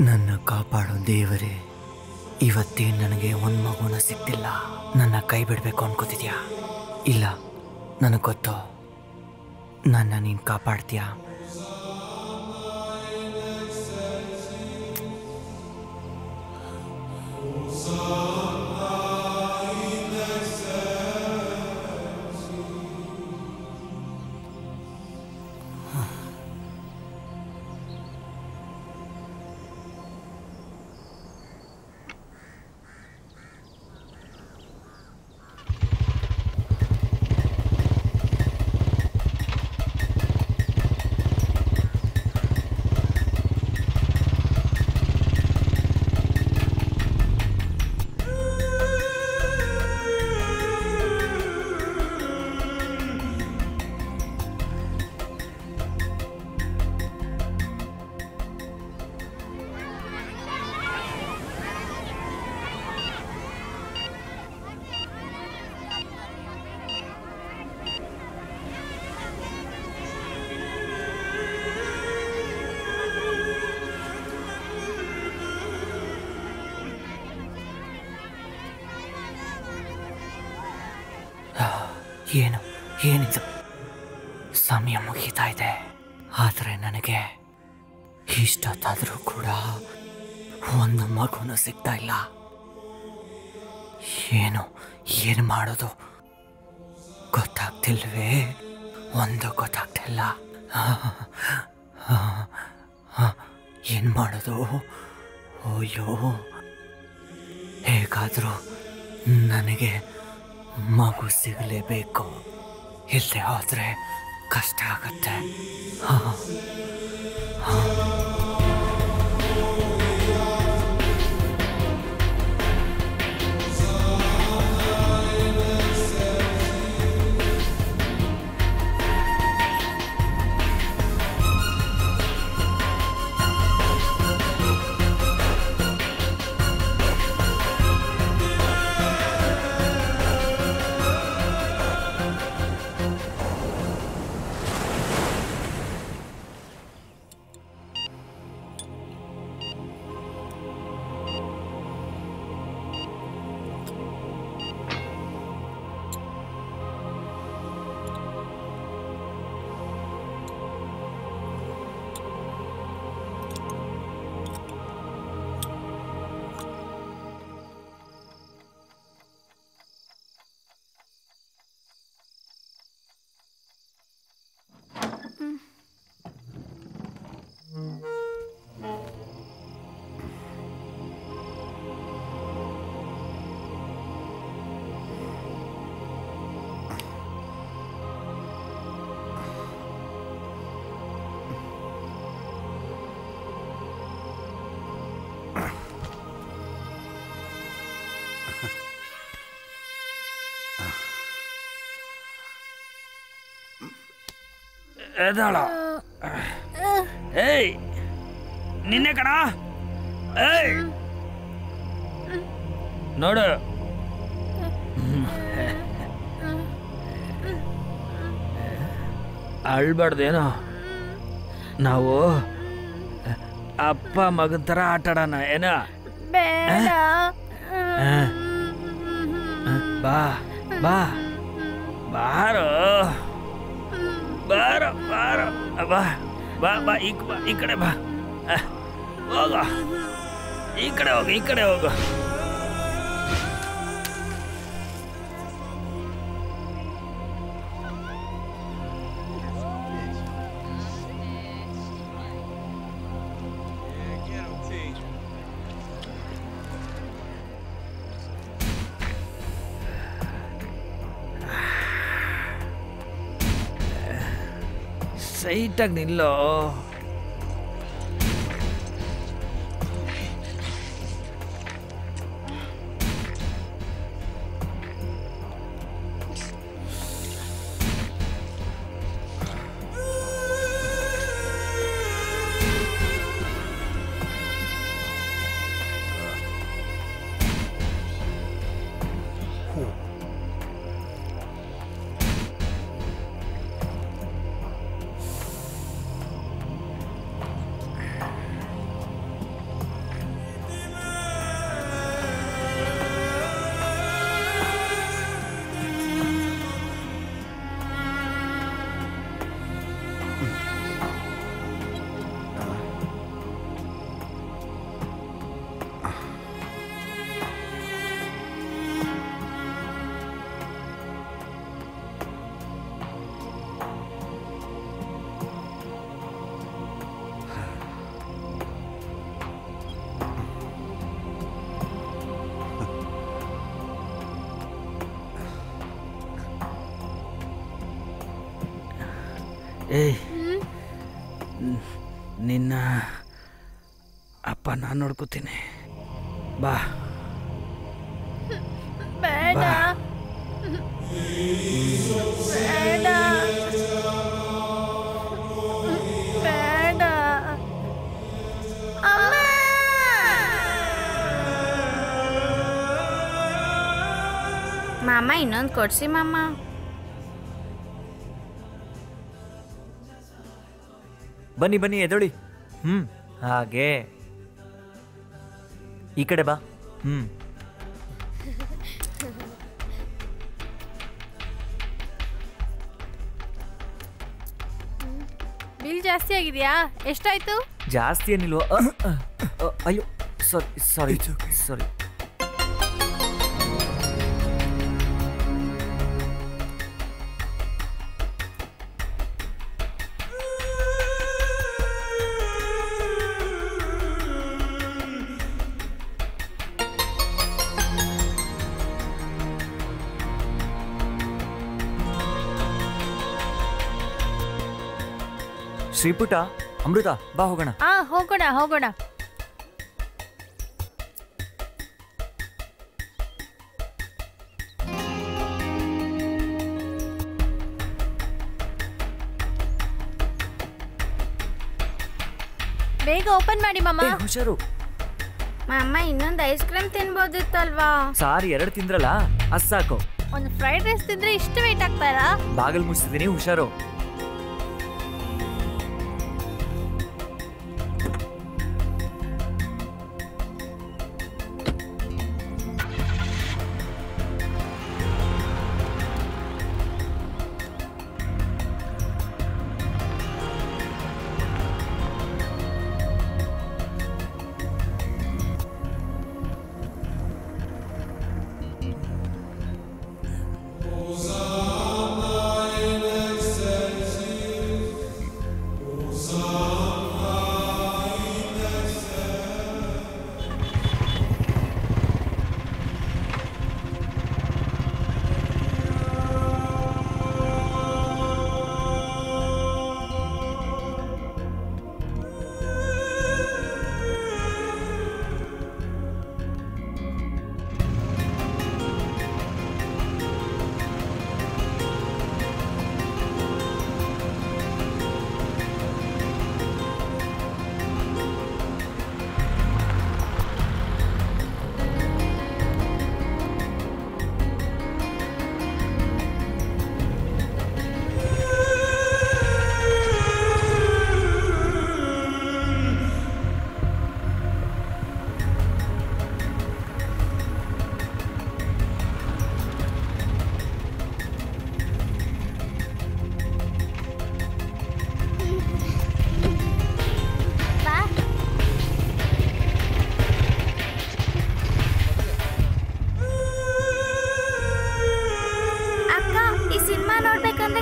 ನನ್ನ ಕಾಪಾಡೋ ದೇವರೇ, ಇವತ್ತೇನು ನನಗೆ ಒಂದು ಮಗುನ ಸಿಕ್ತಿಲ್ಲ, ನನ್ನ ಕೈ ಬಿಡಬೇಕು ಅನ್ಕೋತಿದ್ಯಾ? ಇಲ್ಲ, ನನಗೆ ಗೊತ್ತು, ನನ್ನ ನೀನು ಕಾಪಾಡ್ತೀಯ. ಏನಿದು? ಸಮಯ ಮುಗೀತಾ ಇದೆ, ಆದರೆ ನನಗೆ ಇಷ್ಟೊತ್ತಾದರೂ ಕೂಡ ಒಂದು ಮಗುನು ಸಿಗ್ತಾ ಇಲ್ಲ. ಏನು ಮಾಡೋದು ಗೊತ್ತಾಗ್ತಿಲ್ವೇ? ಒಂದು ಗೊತ್ತಾಗ್ತಿಲ್ಲ. ಏನು ಮಾಡೋದು? ಅಯ್ಯೋ, ಹೇಗಾದರೂ ನನಗೆ ಮಗು ಸಿಗಲೇಬೇಕು. ಇಲ್ಲದೆ ಹೋದರೆ ಕಷ್ಟ ಆಗತ್ತೆ. ಎದ್ದಾಳ. ಏಯ್, ನಿನ್ನೆ ಕಣ. ಏಯ್, ನೋಡು. ಅಳ್ಬಾರ್ದೇನೋ. ನಾವು ಅಪ್ಪ ಮಗನ ಥರ ಆಟಾಡೋಣ ಏನೋ. ಬಾ ಬಾ ಬಾರೋ ಬಾರೋ ಬಾರೋ ಬಾ ಬಾ ಬಾ ಈ ಕಡೆ ಬಾ. ಹೋಗ, ಈ ಕಡೆ ಹೋಗು, ಈ ಕಡೆ ಹೋಗು. ಸೈಟಾಗಿ ನಿಲ್ಲೋ. ಏಯ್ ನಿನ್ನ ಅಪ್ಪ ನಾನು ನೋಡ್ಕೋತೀನಿ ಬಾ ಬೇಡ ಬೇಡ ಬೇಡ ಅಮ್ಮ ಮಾಮ ಇನ್ನೊಂದು ಕೊಡ್ಸಿ ಮಾಮ ಬನ್ನಿ ಬನ್ನಿ ಎದೊಳಿ ಹಾಗೆ ಈ ಕಡೆ ಬಾ ಬಿಲ್ ಜಾಸ್ತಿ ಆಗಿದೆಯಾ ಎಷ್ಟಾಯ್ತು ಜಾಸ್ತಿ ಏನಿಲ್ವ ಅಯ್ಯೋ ಸಾರಿ ಸಾರಿ ಶ್ರೀಪುಟ ಅಮೃತ ಬಾ ಹೋಗೋಣ ಹೋಗೋಣ ಹೋಗೋಣ ಬೇಗ ಓಪನ್ ಮಾಡಿ ಮಾಮ ಹುಷಾರು ಮಾಮ ಇನ್ನೊಂದು ಐಸ್ ಕ್ರೀಮ್ ತಿನ್ಬೋದಿತ್ತಲ್ವಾ ಸಾರಿ 2 ತಿಂದ್ರಲ್ಲ ಅದ್ ಸಾಕು ಒಂದು ಫ್ರೈಡ್ ರೈಸ್ ತಿಂದ್ರೆ ಇಷ್ಟು ವೇಟ್ ಆಗ್ತಾರಾ ಬಾಗಲ್ ಮುಚ್ತಿದ್ದೀನಿ ಹುಷಾರು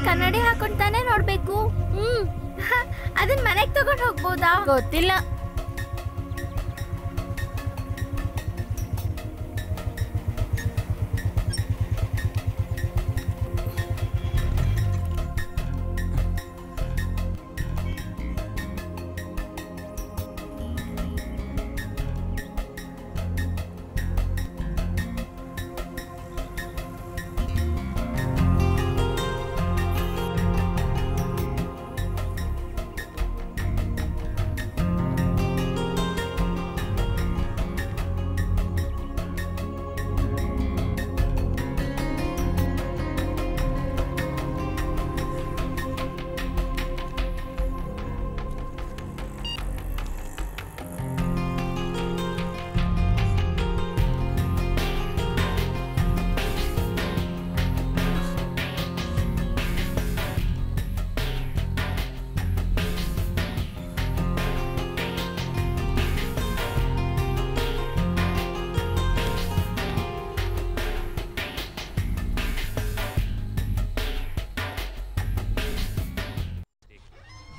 ಕನ್ನಡಿ ಹಾಕೊಂಡ್ತಾನೆ ನೋಡ್ಬೇಕು ಅದನ್ನ ಮನೆಗೆ ತಗೊಂಡು ಹೋಗ್ಬೋದಾ ಗೊತ್ತಿಲ್ಲ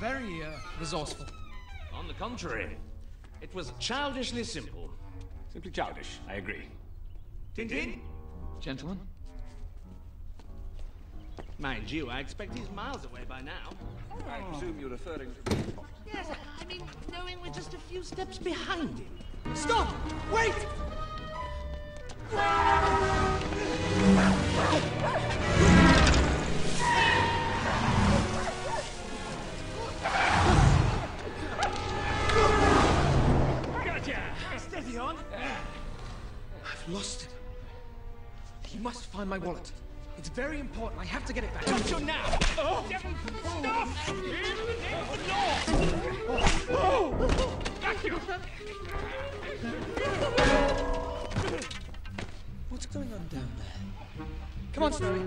Very resourceful. On the contrary, it was childishly simple. Simply childish, I agree. Tintin? Gentlemen? Mind you, I expect he's miles away by now. I presume you're referring to... Yes, I mean, knowing we're just a few steps behind him. Stop! Wait! Gotcha! Steady on! I've lost it. He must find my wallet. It's very important. I have to get it back. Don't you now! Oh! Stop! In the name of the law! Oh! Got you! What's going on down there? Come on, Snowy.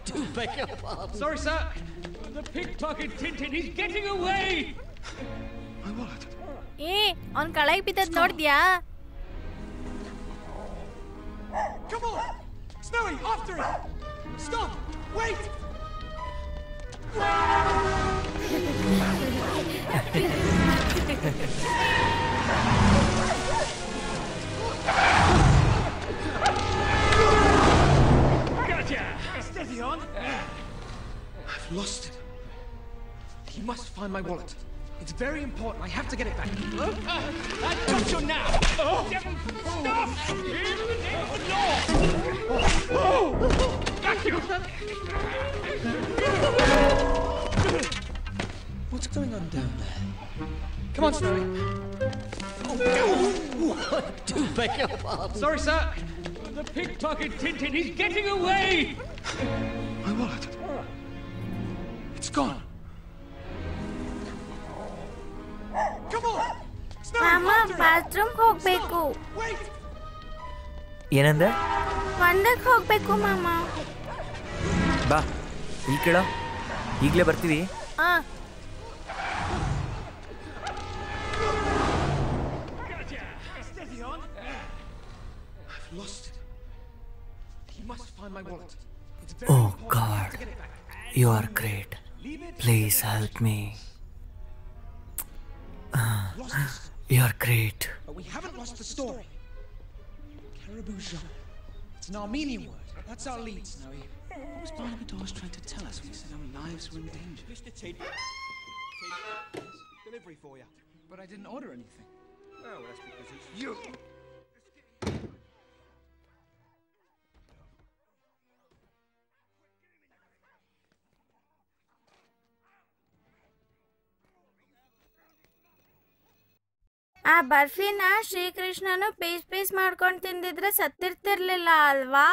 Do beg your pardon. Sorry, sir. The pickpocket Tintin, he's getting away! My wallet. ಅವ್ನ್ ಕಳಾಯಿ ಬಿದ್ದದ್ ನೋಡ್ದ್ಯಾ? Come on! Snowy, after it! Stop! Wait! Gotcha! Steady on! I've lost it. He must find my wallet. It's very important. I have to get it back. Don't you now! Oh! Stop! In the name of the law! Oh! Got you! What's going on down there? Come on, Snowy. Do beg your pardon. Sorry, sir. The pickpocket Tintin, he's getting away! My wallet. It's gone. Come on! ಮಾಮ ಬಾತ್ರೂಮ್ ಹೋಗ್ಬೇಕು. ಏನಂದೆ? ಒಂದಕ್ಕೆ ಹೋಗ್ಬೇಕು ಮಾಮ. ಬಾ ಇಲ್ಲಿ ಕೇಳೋ, ಈಗಲೇ ಬರ್ತೀವಿ. I've lost it. He must find my wallet. It's very Oh important. God, you are great. Please help me. You are great. But we haven't lost the story. Caribou Jean. It's an Armenian word. That's our lead, Snowy. What was Barnaby Dawes trying to tell us when he said our lives were in danger? Mr. Tate. Delivery for you. But I didn't order anything. Oh, that's because it's you. ಆ ಬರ್ಫಿನ ಶ್ರೀಕೃಷ್ಣನು ಪೀಸ್ ಮಾಡ್ಕೊಂಡು ತಿಂದಿದ್ರೆ ಸತ್ತಿರ್ತಿರ್ಲಿಲ್ಲ ಅಲ್ವಾ?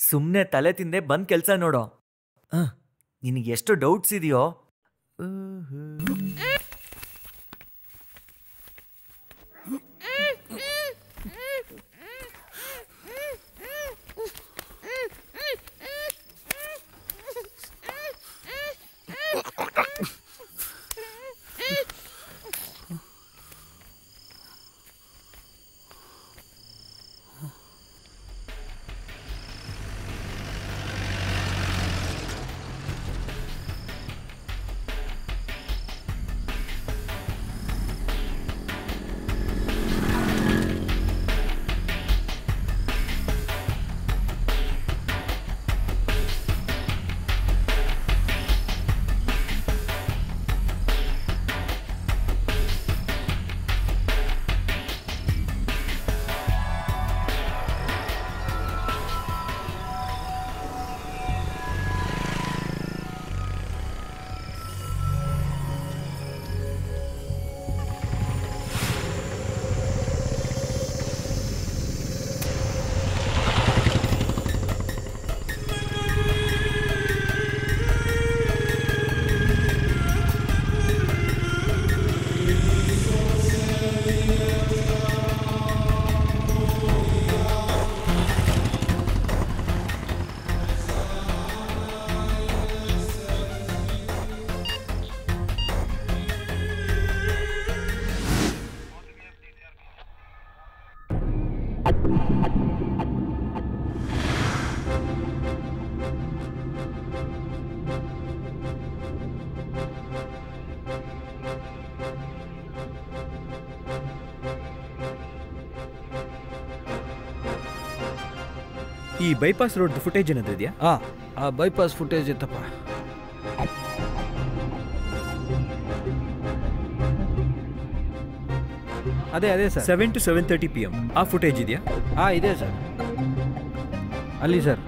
ಸುಮ್ಮನೆ ತಲೆ ತಿಂದೆ ಬಂದ್ ಕೆಲಸ ನೋಡೋ. ನಿನಗೆ ಎಷ್ಟು ಡೌಟ್ಸ್ ಇದೆಯೋ. ಈ ಬೈಪಾಸ್ ರೋಡ್ ಫುಟೇಜ್ ಏನಾದ್ರು ಇದೆಯಾ? ಆ ಬೈಪಾಸ್ ಫುಟೇಜ್ ಇತ್ತಪ್ಪ. ಅದೇ ಸರ್ 7 to 7:30 PM ಆ ಫುಟೇಜ್ ಇದೆಯಾ? ಇದೆ ಸರ್, ಅಲ್ಲಿ ಸರ್.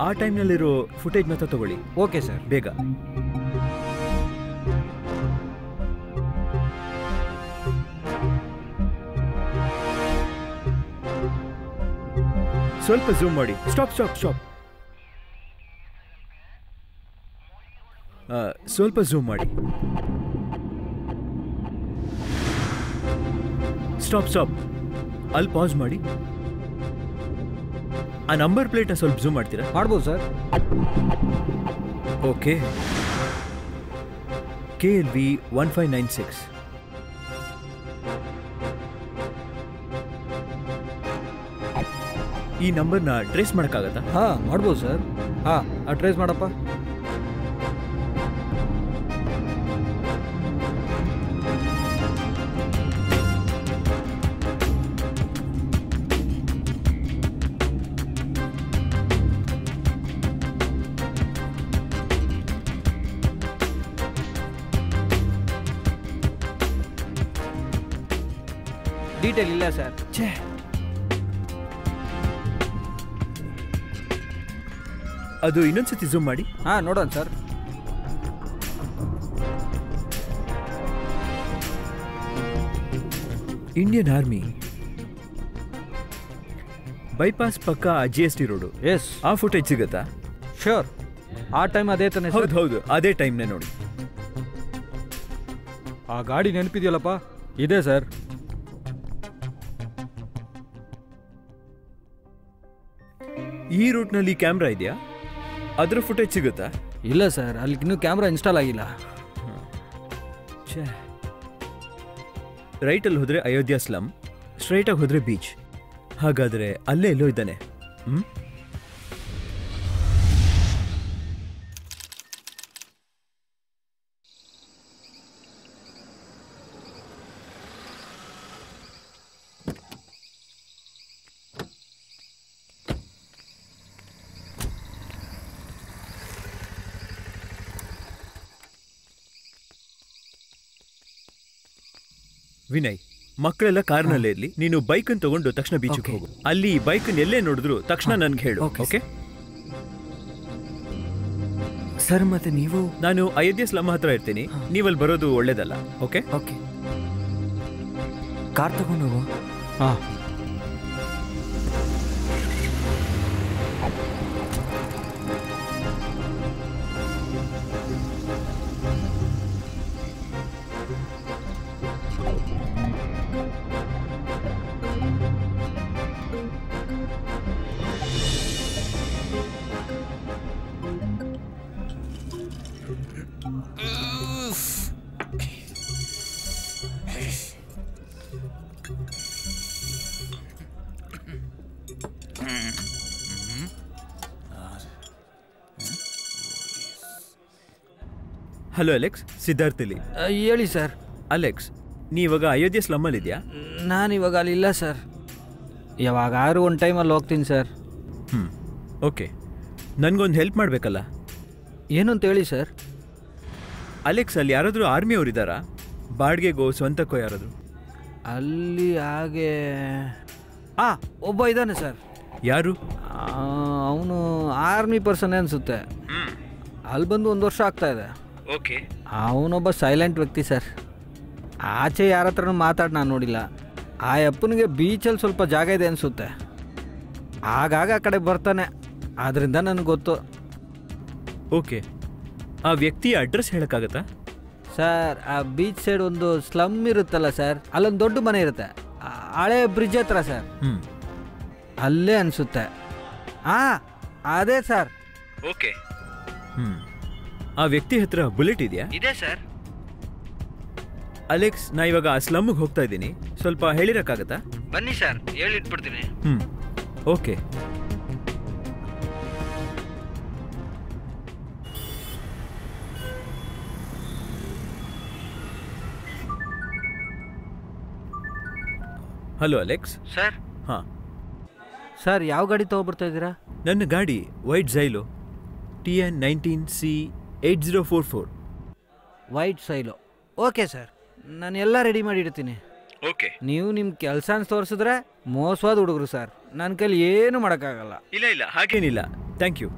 ಆ ಟೈಮ್ನಲ್ಲಿರೋ ಫುಟೇಜ್ ಮಾತ್ರ ತಗೊಳ್ಳಿ. ಓಕೆ ಸರ್, ಬೇಗ. ಸ್ವಲ್ಪ ಝೂಮ್ ಮಾಡಿ. ಸ್ಟಾಪ್. ಸ್ವಲ್ಪ ಝೂಮ್ ಮಾಡಿ. ಸ್ಟಾಪ್. ಅಲ್ಲಿ ಪಾಸ್ ಮಾಡಿ. ಆ ನಂಬರ್ ಪ್ಲೇಟ್ನ ಸ್ವಲ್ಪ ಝೂಮ್ ಮಾಡ್ತೀರಾ? ಮಾಡ್ಬೋದು ಸರ್. ಓಕೆ. KLV 1596. ಈ ನಂಬರ್ನ ಟ್ರೇಸ್ ಮಾಡೋಕ್ಕಾಗತ್ತಾ? ಮಾಡ್ಬೋದು ಸರ್. ಟ್ರೇಸ್ ಮಾಡಪ್ಪ. ಡೀಟೇಲ್ ಇಲ್ಲ ಸರ್. ಅದು ಇನ್ನೊಂದ್ಸತಿ ಝೂಮ್ ಮಾಡಿ. ನೋಡೋಣ ಸರ್. ಇಂಡಿಯನ್ ಆರ್ಮಿ ಬೈಪಾಸ್ ಪಕ್ಕ GST ರೋಡು. ಎಸ್. ಆ ಫುಟೇಜ್ ಸಿಗುತ್ತಾ? ಶ್ಯೂರ್. ಆ ಟೈಮ್ ಅದೇ ತಾನೆ? ಹೌದು, ಅದೇ ಟೈಮ್ನೇ ನೋಡಿ. ಆ ಗಾಡಿ ನೆನಪಿದೆಯಲ್ಲಪ್ಪ? ಇದೆ ಸರ್. ಈ ರೂಟ್ನಲ್ಲಿ ಕ್ಯಾಮ್ರಾ ಇದೆಯಾ? ಅದರ ಫುಟೇಜ್ ಸಿಗುತ್ತಾ? ಇಲ್ಲ ಸರ್, ಅಲ್ಲಿ ಇನ್ನೂ ಕ್ಯಾಮ್ರಾ ಇನ್ಸ್ಟಾಲ್ ಆಗಿಲ್ಲ. ರೈಟಲ್ಲಿ ಹೋದ್ರೆ ಅಯೋಧ್ಯ ಸ್ಲಮ್, ಸ್ಟ್ರೈಟಾಗಿ ಹೋದ್ರೆ ಬೀಚ್. ಹಾಗಾದರೆ ಅಲ್ಲೇ ಎಲ್ಲೋ ಇದ್ದಾನೆ. ವಿನಯ್, ಮಕ್ಕಳೆಲ್ಲ ಕಾರ್ನಲ್ಲೇ ಇರ್ಲಿ. ನೀನು ಬೈಕನ್ನು ತಗೊಂಡು ತಕ್ಷಣ ಬೀಚ್ಗೆ ಹೋಗು. ಅಲ್ಲಿ ಬೈಕನ್ನು ಎಲ್ಲೇ ನೋಡಿದ್ರು ತಕ್ಷಣ ನನ್ಗೆ ಹೇಳು. Okay sir? ಮತ್ತೆ ನೀವು? ನಾನು ಅಯೋಧ್ಯೆ ಸ್ಲಮ್ ಹತ್ರ ಇರ್ತೀನಿ. ನೀವಲ್ಲಿ ಬರೋದು ಒಳ್ಳೇದಲ್ಲ. ಓಕೆ ಕಾರ್ ತಗೊಂಡು ಹೋಗು. ಹಲೋ ಅಲೆಕ್ಸ್, ಸಿದ್ಧಾರ್ಥ್ ಇಲ್ಲಿ. ಹೇಳಿ ಸರ್. ಅಲೆಕ್ಸ್, ನೀ ಇವಾಗ ಅಯೋಧ್ಯೆ ಸ್ಲಮ್ಮಲ್ಲಿ ಇದೆಯಾ? ನಾನಿವಾಗ ಅಲ್ಲಿಲ್ಲ ಸರ್. ಯಾವಾಗಾದ್ರೂ ಒಂದು ಟೈಮಲ್ಲಿ ಹೋಗ್ತೀನಿ ಸರ್. ಓಕೆ, ನನಗೊಂದು ಹೆಲ್ಪ್ ಮಾಡಬೇಕಲ್ಲ. ಏನು ಅಂತ ಹೇಳಿ ಸರ್. ಅಲೆಕ್ಸ್, ಅಲ್ಲಿ ಯಾರಾದರೂ ಆರ್ಮಿಯವ್ರು ಇದ್ದಾರಾ? ಬಾಡಿಗೆಗೋ ಸ್ವಂತಕ್ಕೋ ಯಾರಾದರೂ? ಅಲ್ಲಿ ಹಾಗೆ ಒಬ್ಬ ಇದ್ದಾನೆ ಸರ್. ಯಾರು? ಅವನು ಆರ್ಮಿ ಪರ್ಸನ್ ಅನಿಸುತ್ತೆ. ಅಲ್ಲಿ ಬಂದು 1 ವರ್ಷ ಆಗ್ತಾ ಇದೆ. ಓಕೆ. ಅವನೊಬ್ಬ ಸೈಲೆಂಟ್ ವ್ಯಕ್ತಿ ಸರ್. ಆಚೆ ಯಾರ ಹತ್ರನೂ ಮಾತಾಡಿ ನಾನು ನೋಡಿಲ್ಲ. ಆ ಅಪ್ಪನಿಗೆ ಬೀಚಲ್ಲಿ ಸ್ವಲ್ಪ ಜಾಗ ಇದೆ ಅನಿಸುತ್ತೆ. ಆಗಾಗ ಆ ಕಡೆ ಬರ್ತಾನೆ, ಆದ್ದರಿಂದ ನನಗೆ ಗೊತ್ತು. ಓಕೆ, ಆ ವ್ಯಕ್ತಿಯ ಅಡ್ರೆಸ್ ಹೇಳೋಕ್ಕಾಗತ್ತಾ? ಸರ್, ಆ ಬೀಚ್ ಸೈಡ್ ಒಂದು ಸ್ಲಮ್ ಇರುತ್ತಲ್ಲ ಸರ್, ಅಲ್ಲೊಂದು ದೊಡ್ಡ ಮನೆ ಇರುತ್ತೆ, ಹಳೆ ಬ್ರಿಡ್ಜ್ ಹತ್ರ ಸರ್. ಅಲ್ಲೇ ಅನಿಸುತ್ತೆ. ಅದೇ ಸರ್. ಓಕೆ. ಆ ವ್ಯಕ್ತಿ ಹತ್ರ ಬುಲೆಟ್ ಇದೆಯಾ? ಇದೆ ಸರ್. ಅಲೆಕ್ಸ್, ನಾ ಇವಾಗ ಆ ಸ್ಲಮ್ಗೆ ಹೋಗ್ತಾ ಇದ್ದೀನಿ. ಸ್ವಲ್ಪ ಹೇಳಿರಕ್ಕಾಗತ್ತಾ? ಬನ್ನಿ ಸರ್, ಹೇಳಿಟ್ಬಿಡ್ತೀನಿ. ಓಕೆ. Hello Alex. ಸರ್. ಹಾಂ ಸರ್, ಯಾವ ಗಾಡಿ ತೊಗೊಬರ್ತಾ ಇದ್ದೀರಾ? ನನ್ನ ಗಾಡಿ white Xylo TN19C8044. White Xylo. Okay sir, ನಾನು ಎಲ್ಲ ರೆಡಿ ಮಾಡಿ ಇಡ್ತೀನಿ. ಓಕೆ. ನೀವು ನಿಮ್ಮ ಕೆಲಸ ತೋರಿಸಿದ್ರೆ ಮೋಸವಾದ ಹುಡುಗರು ಸರ್, ನನ್ನ ಕೈಲಿ ಏನು ಮಾಡೋಕ್ಕಾಗಲ್ಲ. ಇಲ್ಲ ಹಾಗೇನಿಲ್ಲ. Thank you.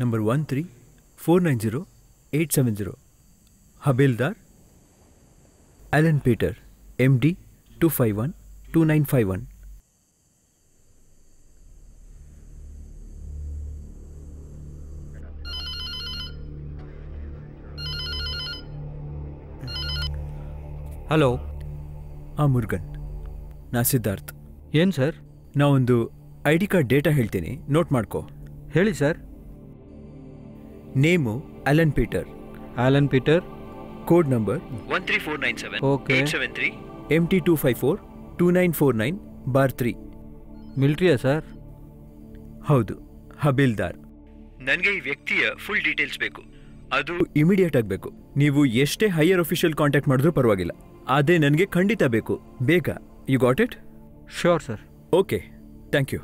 Number 13490870. Havildar Alan Peter, MD 2512951. ಹಲೋ. ಮುರುಗನ್, ನಾ ಸಿದ್ಧಾರ್ಥ್. ಏನು ಸರ್? ನಾ ಒಂದು ID ಕಾರ್ಡ್ ಡೇಟಾ ಹೇಳ್ತೀನಿ, ನೋಟ್ ಮಾಡ್ಕೋ. ಹೇಳಿ sir. Name Alan Peter. Alan Peter. Code number 13497 okay 873 MT 254 2949/3. ಮಿಲ್ಟ್ರಿಯಾ ಸರ್? ಹೌದು, ಹಬೇಲ್ದಾರ್. ನನಗೆ ಈ ವ್ಯಕ್ತಿಯ ಫುಲ್ ಡೀಟೇಲ್ಸ್ ಬೇಕು, ಅದು ಇಮಿಡಿಯೇಟ್ ಆಗಬೇಕು. ನೀವು ಎಷ್ಟೇ ಹೈಯರ್ ಅಫಿಷಿಯಲ್ ಕಾಂಟ್ಯಾಕ್ಟ್ ಮಾಡಿದ್ರೂ ಪರವಾಗಿಲ್ಲ, ಅದೇ ನನಗೆ ಖಂಡಿತ ಬೇಕು, ಬೇಗ. You got it? Sure sir. Okay, thank you.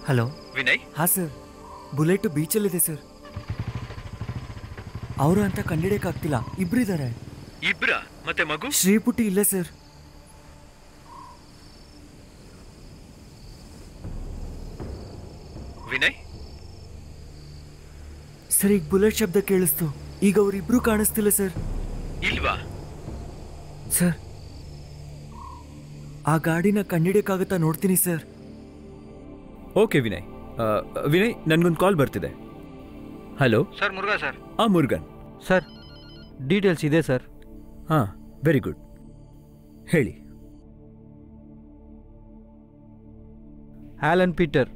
Hello Vinay. ಹಾಂ ಸರ್, ಬುಲೆಟ್ ಬೀಚಲ್ಲಿದೆ ಸರ್. ಅವರು ಅಂತ ಕಂಡಿಡಿಯಕ್ಕಾಗ್ತಿಲ್ಲ, ಇಬ್ಬರಿದ್ದಾರೆ. ಇಬ್ರ? ಮತ್ತೆ ಮಗು? ಶ್ರೀಪುಟ್ಟಿ ಇಲ್ಲ ಸರ್. ವಿನಯ್ ಸರ್, ಈಗ ಬುಲೆಟ್ ಶಬ್ದ ಕೇಳಿಸ್ತು, ಈಗ ಅವರಿಬ್ರು ಕಾಣಿಸ್ತಿಲ್ಲ ಸರ್. ಇಲ್ವಾ ಸರ್? ಆ ಗಾಡಿನ ಕಂಡಿಡಿಯಕ್ಕಾಗತ್ತಾ ನೋಡ್ತೀನಿ ಸರ್. ಓಕೆ ವಿನಯ್. ವಿನಯ್, ನನಗೊಂದು ಕಾಲ್ ಬರ್ತಿದೆ. Hello sir, Murugha sir. Murugan sir, details ಇದೆ ಸರ್. ಹಾಂ, ವೆರಿ ಗುಡ್, ಹೇಳಿ. ಆಲನ್ ಪೀಟರ್,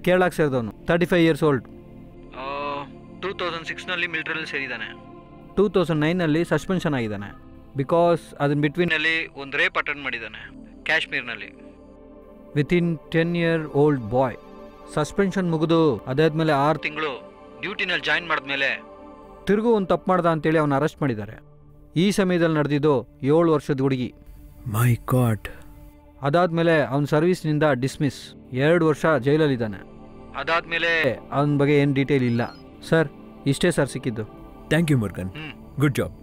ಕೇರಳಕ್ಕೆ ಸೇರಿದವನು, 35 years old. 2006ನಲ್ಲಿ ಮಿಲಿಟರಿಯಲ್ಲಿ ಸೇರಿದ್ದಾನೆ. 2009ನಲ್ಲಿ ಸಸ್ಪೆನ್ಷನ್ ಆಗಿದ್ದಾನೆ ಬಿಕಾಸ್ ಅದನ್ನ ಬಿಟ್ವೀನಲ್ಲಿ ಒಂದು ರೇಪ್ ಅಟೆಂಡ್ ಮಾಡಿದ್ದಾನೆ ಕಾಶ್ಮೀರ್ನಲ್ಲಿ. ವಿತಿನ್ 10 year old ಬಾಯ್. ಸಸ್ಪೆನ್ಷನ್ ಮುಗಿದು ಅದಾದ್ಮೇಲೆ 6 ತಿಂಗಳು ಡ್ಯೂಟಿನಲ್ಲಿ ಜಾಯಿನ್ ಮಾಡಿದ್ಮೇಲೆ ತಿರುಗು ಒಂದು ತಪ್ಪು ಮಾಡ್ದ ಅಂತೇಳಿ ಅವನ್ನ ಅರೆಸ್ಟ್ ಮಾಡಿದ್ದಾರೆ. ಈ ಸಮಯದಲ್ಲಿ ನಡೆದಿದ್ದು 7 ವರ್ಷದ ಹುಡುಗಿ. ಮೈ ಗಾಡ್. ಅದಾದ್ಮೇಲೆ ಅವನ ಸರ್ವಿಸ್ನಿಂದ ಡಿಸ್ಮಿಸ್, 2 ವರ್ಷ ಜೈಲಲ್ಲಿದ್ದಾನೆ. ಅದಾದ್ಮೇಲೆ ಅವನ ಬಗ್ಗೆ ಏನು ಡೀಟೇಲ್ ಇಲ್ಲ ಸರ್. ಇಷ್ಟೇ ಸರ್ ಸಿಕ್ಕಿದ್ದು. Thank you Murugan, good job.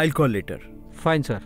I'll call later. Fine sir.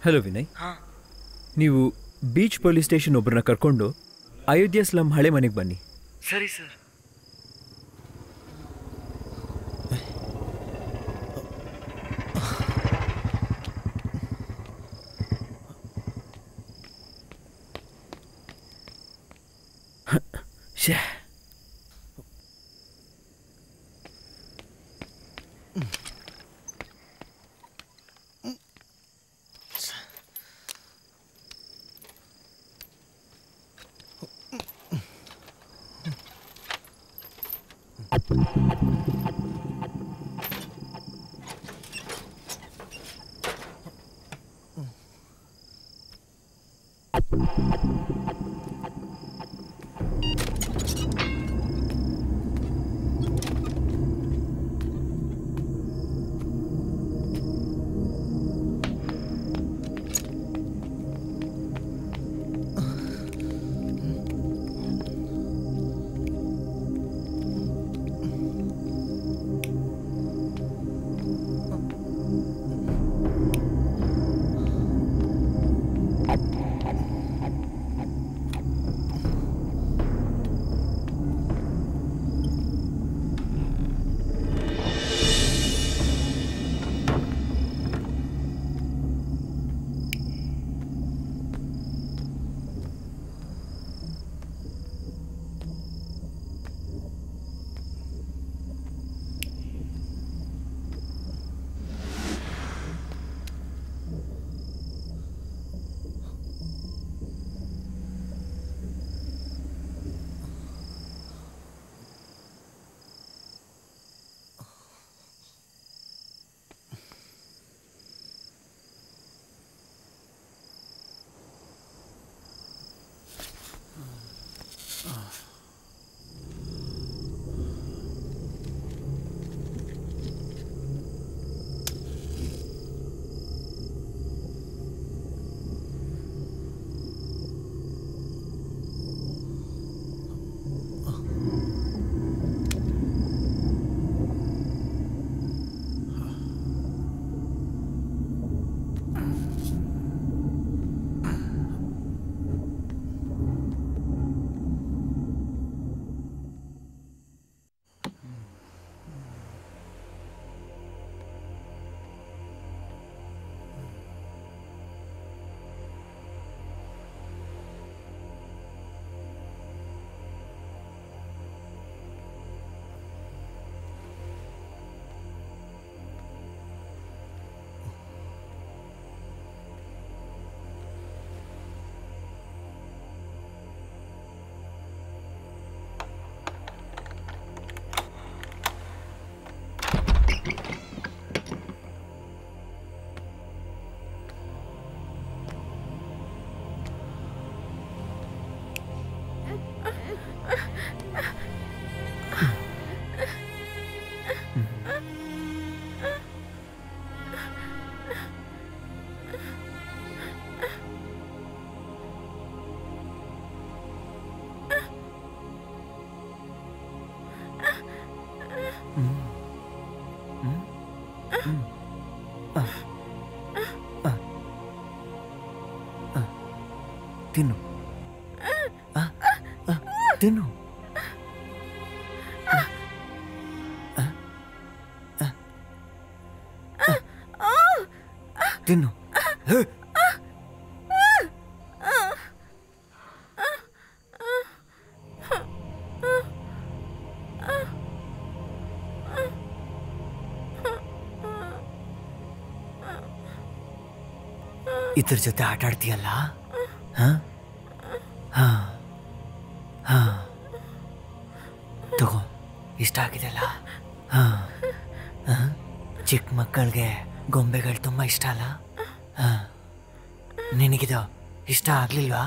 Hello Vinay, ನೀವು ಬೀಚ್ ಪೊಲೀಸ್ ಸ್ಟೇಷನ್ ಒಬ್ಬರನ್ನ ಕರ್ಕೊಂಡು ಅಯೋಧ್ಯ ಸ್ಲಮ್ ಹಳೆ ಮನೆಗೆ ಬನ್ನಿ. ಸರಿ ಸರ್. ತಿನ್ನು ತಿನ್ನು ತಿನ್ನು ಇದ್ರ ಜೊತೆ ಆಟ ಆಡ್ತೀಯಲ್ಲ ತಗೋ ಇಷ್ಟ ಆಗಿದೆಲ್ಲ ಚಿಕ್ಕ ಮಕ್ಕಳಿಗೆ ಗೊಂಬೆಗಳು ತುಂಬ ಇಷ್ಟ ಅಲ್ಲ ನಿನಗಿದು ಇಷ್ಟ ಆಗ್ಲಿಲ್ವಾ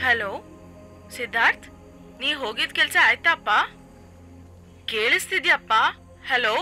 ಹಲೋ ಸಿದ್ಧಾರ್ಥ್, ನೀ ಹೋಗಿದ್ ಕೆಲ್ಸ ಆಯ್ತಾಪ್ಪ? ಕೇಳಿಸ್ತಿದ್ಯಪ್ಪ? ಹಲೋ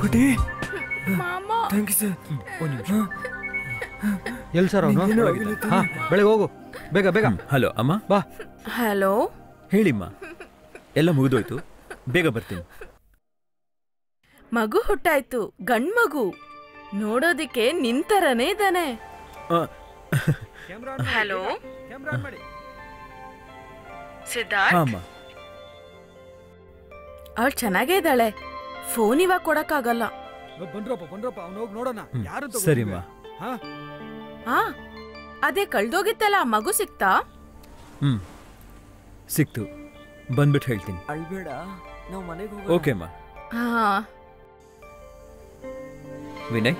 ಪುಟಿ ಮಾಮ ಥ್ಯಾಂಕ್ ಯು ಸರ್. ಒಂದು ನಿಮಿಷ. ಎಲ್ಲಿ ಸರ್ ಅವನು? ಹಾಂ ಬೆಳಗ್ಗೆ ಹೋಗು ಬೇಗ ಬೇಗ. ಹಲೋ ಅಮ್ಮ. ಬಾ. ಹಲೋ ಹೇಳಿಮ್ಮ. ಎಲ್ಲ ಮುಗಿದೋಯ್ತು, ಬೇಗ ಬರ್ತೀನಿ. ಮಗು ಹುಟ್ಟಾಯ್ತು, ಗಂಡ್ ಮಗು. ನೋಡೋದಿಕ್ಕೆ ನಿಂತರನೇ ಇದ್ದಾನೆ. ಹಲೋ ಸಿದ್ಧಾರ್ಥ್, ಅಮ್ಮ. ಅವಳು ಚೆನ್ನಾಗೇ ಇದ್ದಾಳೆ. ಫೋನ್ ಇವಾಗ ಕೊಡಕ್ಕಾಗಲ್ಲ. ಬಂದ್ರಪ್ಪ ಅವ್ನು ಹೋಗಿ ನೋಡೋಣ. ಯಾರು ಸರಿಮ್ಮ. ಹಾ, ಅದೇ ಕಳ್ದೋಗಿತ್ತಲ್ಲ, ಮಗು ಸಿಕ್ತಾ? ಸಿಕ್ತು, ಬಂದ್ಬಿಟ್ಟು ಹೇಳ್ತೀನಿ. ಅಳ್ಬೇಡ, ನಾವು ಮನೆಗೆ ಹೋಗೋಣ. ಓಕೆ ಅಮ್ಮ. ಹಾ. ವಿನಯ್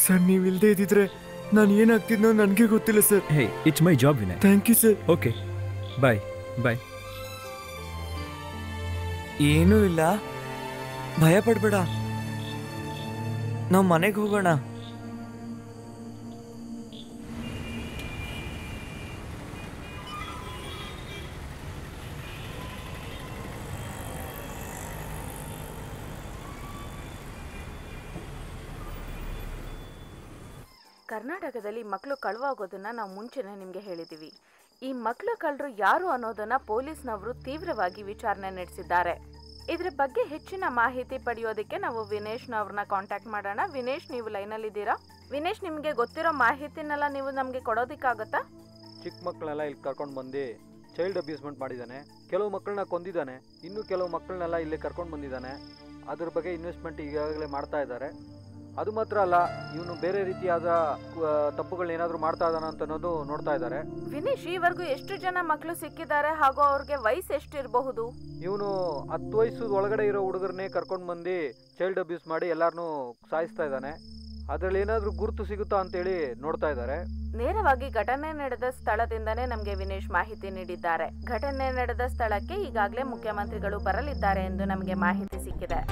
ಸರ್, ನೀವು ಇಲ್ಲದೆ ಇದ್ದಿದ್ರೆ ನಾನು ಏನಾಗ್ತಿದ್ನೋ ನನಗೆ ಗೊತ್ತಿಲ್ಲ sir. Hey, it's my job Vinay. Thank you sir. Okay, bye bye. ಏನೂ ಇಲ್ಲ, ಭಯ ಪಡ್ಬೇಡ, ನಾವು ಮನೆಗೆ ಹೋಗೋಣ. ಕರ್ನಾಟಕದಲ್ಲಿ ಮಕ್ಕಳು ಕಳುವಾಗೋದನ್ನ ನಾವು ಮುಂಚೆನೇ ನಿಮಗೆ ಹೇಳಿದ್ದೀವಿ. ಈ ಮಕ್ಕಳು ಕಳ್ಳರು ಯಾರು ಅನ್ನೋದನ್ನ ಪೊಲೀಸ್ನವರು ತೀವ್ರವಾಗಿ ವಿಚಾರಣೆ ನಡೆಸಿದ್ದಾರೆ. ಇದ್ರ ಬಗ್ಗೆ ಹೆಚ್ಚಿನ ಮಾಹಿತಿ ಪಡೆಯೋದಕ್ಕೆ ನಾವು ವಿನೇಶ್ನವ್ರನ್ನ ಕಾಂಟ್ಯಾಕ್ಟ್ ಮಾಡೋಣ. ವಿನೇಶ್, ನೀವು ಲೈನಲ್ಲಿದ್ದೀರಾ? ವಿನೇಶ್, ನಿಮಗೆ ಗೊತ್ತಿರೋ ಮಾಹಿತಿನೆಲ್ಲ ನೀವು ನಮಗೆ ಕೊಡೋದಕ್ಕಾಗತ್ತಾ? ಚಿಕ್ಕ ಮಕ್ಕಳನ್ನೆಲ್ಲ ಇಲ್ಲಿ ಕರ್ಕೊಂಡು ಬಂದು ಚೈಲ್ಡ್ ಅಬ್ಯೂಸ್ಮೆಂಟ್ ಮಾಡಿದ್ದಾನೆ. ಕೆಲವು ಮಕ್ಕಳನ್ನ ಕೊಂದಿದ್ದಾನೆ, ಇನ್ನೂ ಕೆಲವು ಮಕ್ಕಳನ್ನೆಲ್ಲ ಇಲ್ಲಿ ಕರ್ಕೊಂಡು ಬಂದಿದ್ದಾನೆ. ಅದ್ರ ಬಗ್ಗೆ ಇನ್ವೆಸ್ಟ್ಮೆಂಟ್ ಈಗಾಗಲೇ ಮಾಡ್ತಾ ಇದ್ದಾರೆ. ಅದು ಮಾತ್ರ ಅಲ್ಲ, ಇವನು ಬೇರೆ ರೀತಿಯಾದ ತಪ್ಪುಗಳನ್ನ ಏನಾದರೂ ಮಾಡ್ತಾ ಇದ್ದಾನ ಅಂತ ಅನ್ನೋದು ನೋಡ್ತಾ ಇದ್ದಾರೆ. ವಿನೇಶ್, ಈವರೆಗೂ ಎಷ್ಟು ಜನ ಮಕ್ಕಳು ಸಿಕ್ಕಿದ್ದಾರೆ ಹಾಗೂ ಅವ್ರಿಗೆ ವಯಸ್ಸು ಎಷ್ಟಿರಬಹುದು? ಇವನು 10 ವಯಸ್ಸು ಒಳಗಡೆ ಇರೋ ಹುಡುಗರನ್ನೇ ಕರ್ಕೊಂಡು ಬಂದು ಚೈಲ್ಡ್ ಅಬ್ಯೂಸ್ ಮಾಡಿ ಎಲ್ಲಾರನ್ನೂ ಸಾಯಿಸ್ತಾ ಇದ್ದಾನೆ. ಅದರಲ್ಲಿ ಏನಾದರೂ ಗುರುತು ಸಿಗುತ್ತಾ ಅಂತೇಳಿ ನೋಡ್ತಾ ಇದ್ದಾರೆ. ನೇರವಾಗಿ ಘಟನೆ ನಡೆದ ಸ್ಥಳದಿಂದನೇ ನಮಗೆ ವಿನೇಶ್ ಮಾಹಿತಿ ನೀಡಿದ್ದಾರೆ. ಘಟನೆ ನಡೆದ ಸ್ಥಳಕ್ಕೆ ಈಗಾಗಲೇ ಮುಖ್ಯಮಂತ್ರಿಗಳು ಬರಲಿದ್ದಾರೆ ಎಂದು ನಮಗೆ ಮಾಹಿತಿ ಸಿಕ್ಕಿದೆ.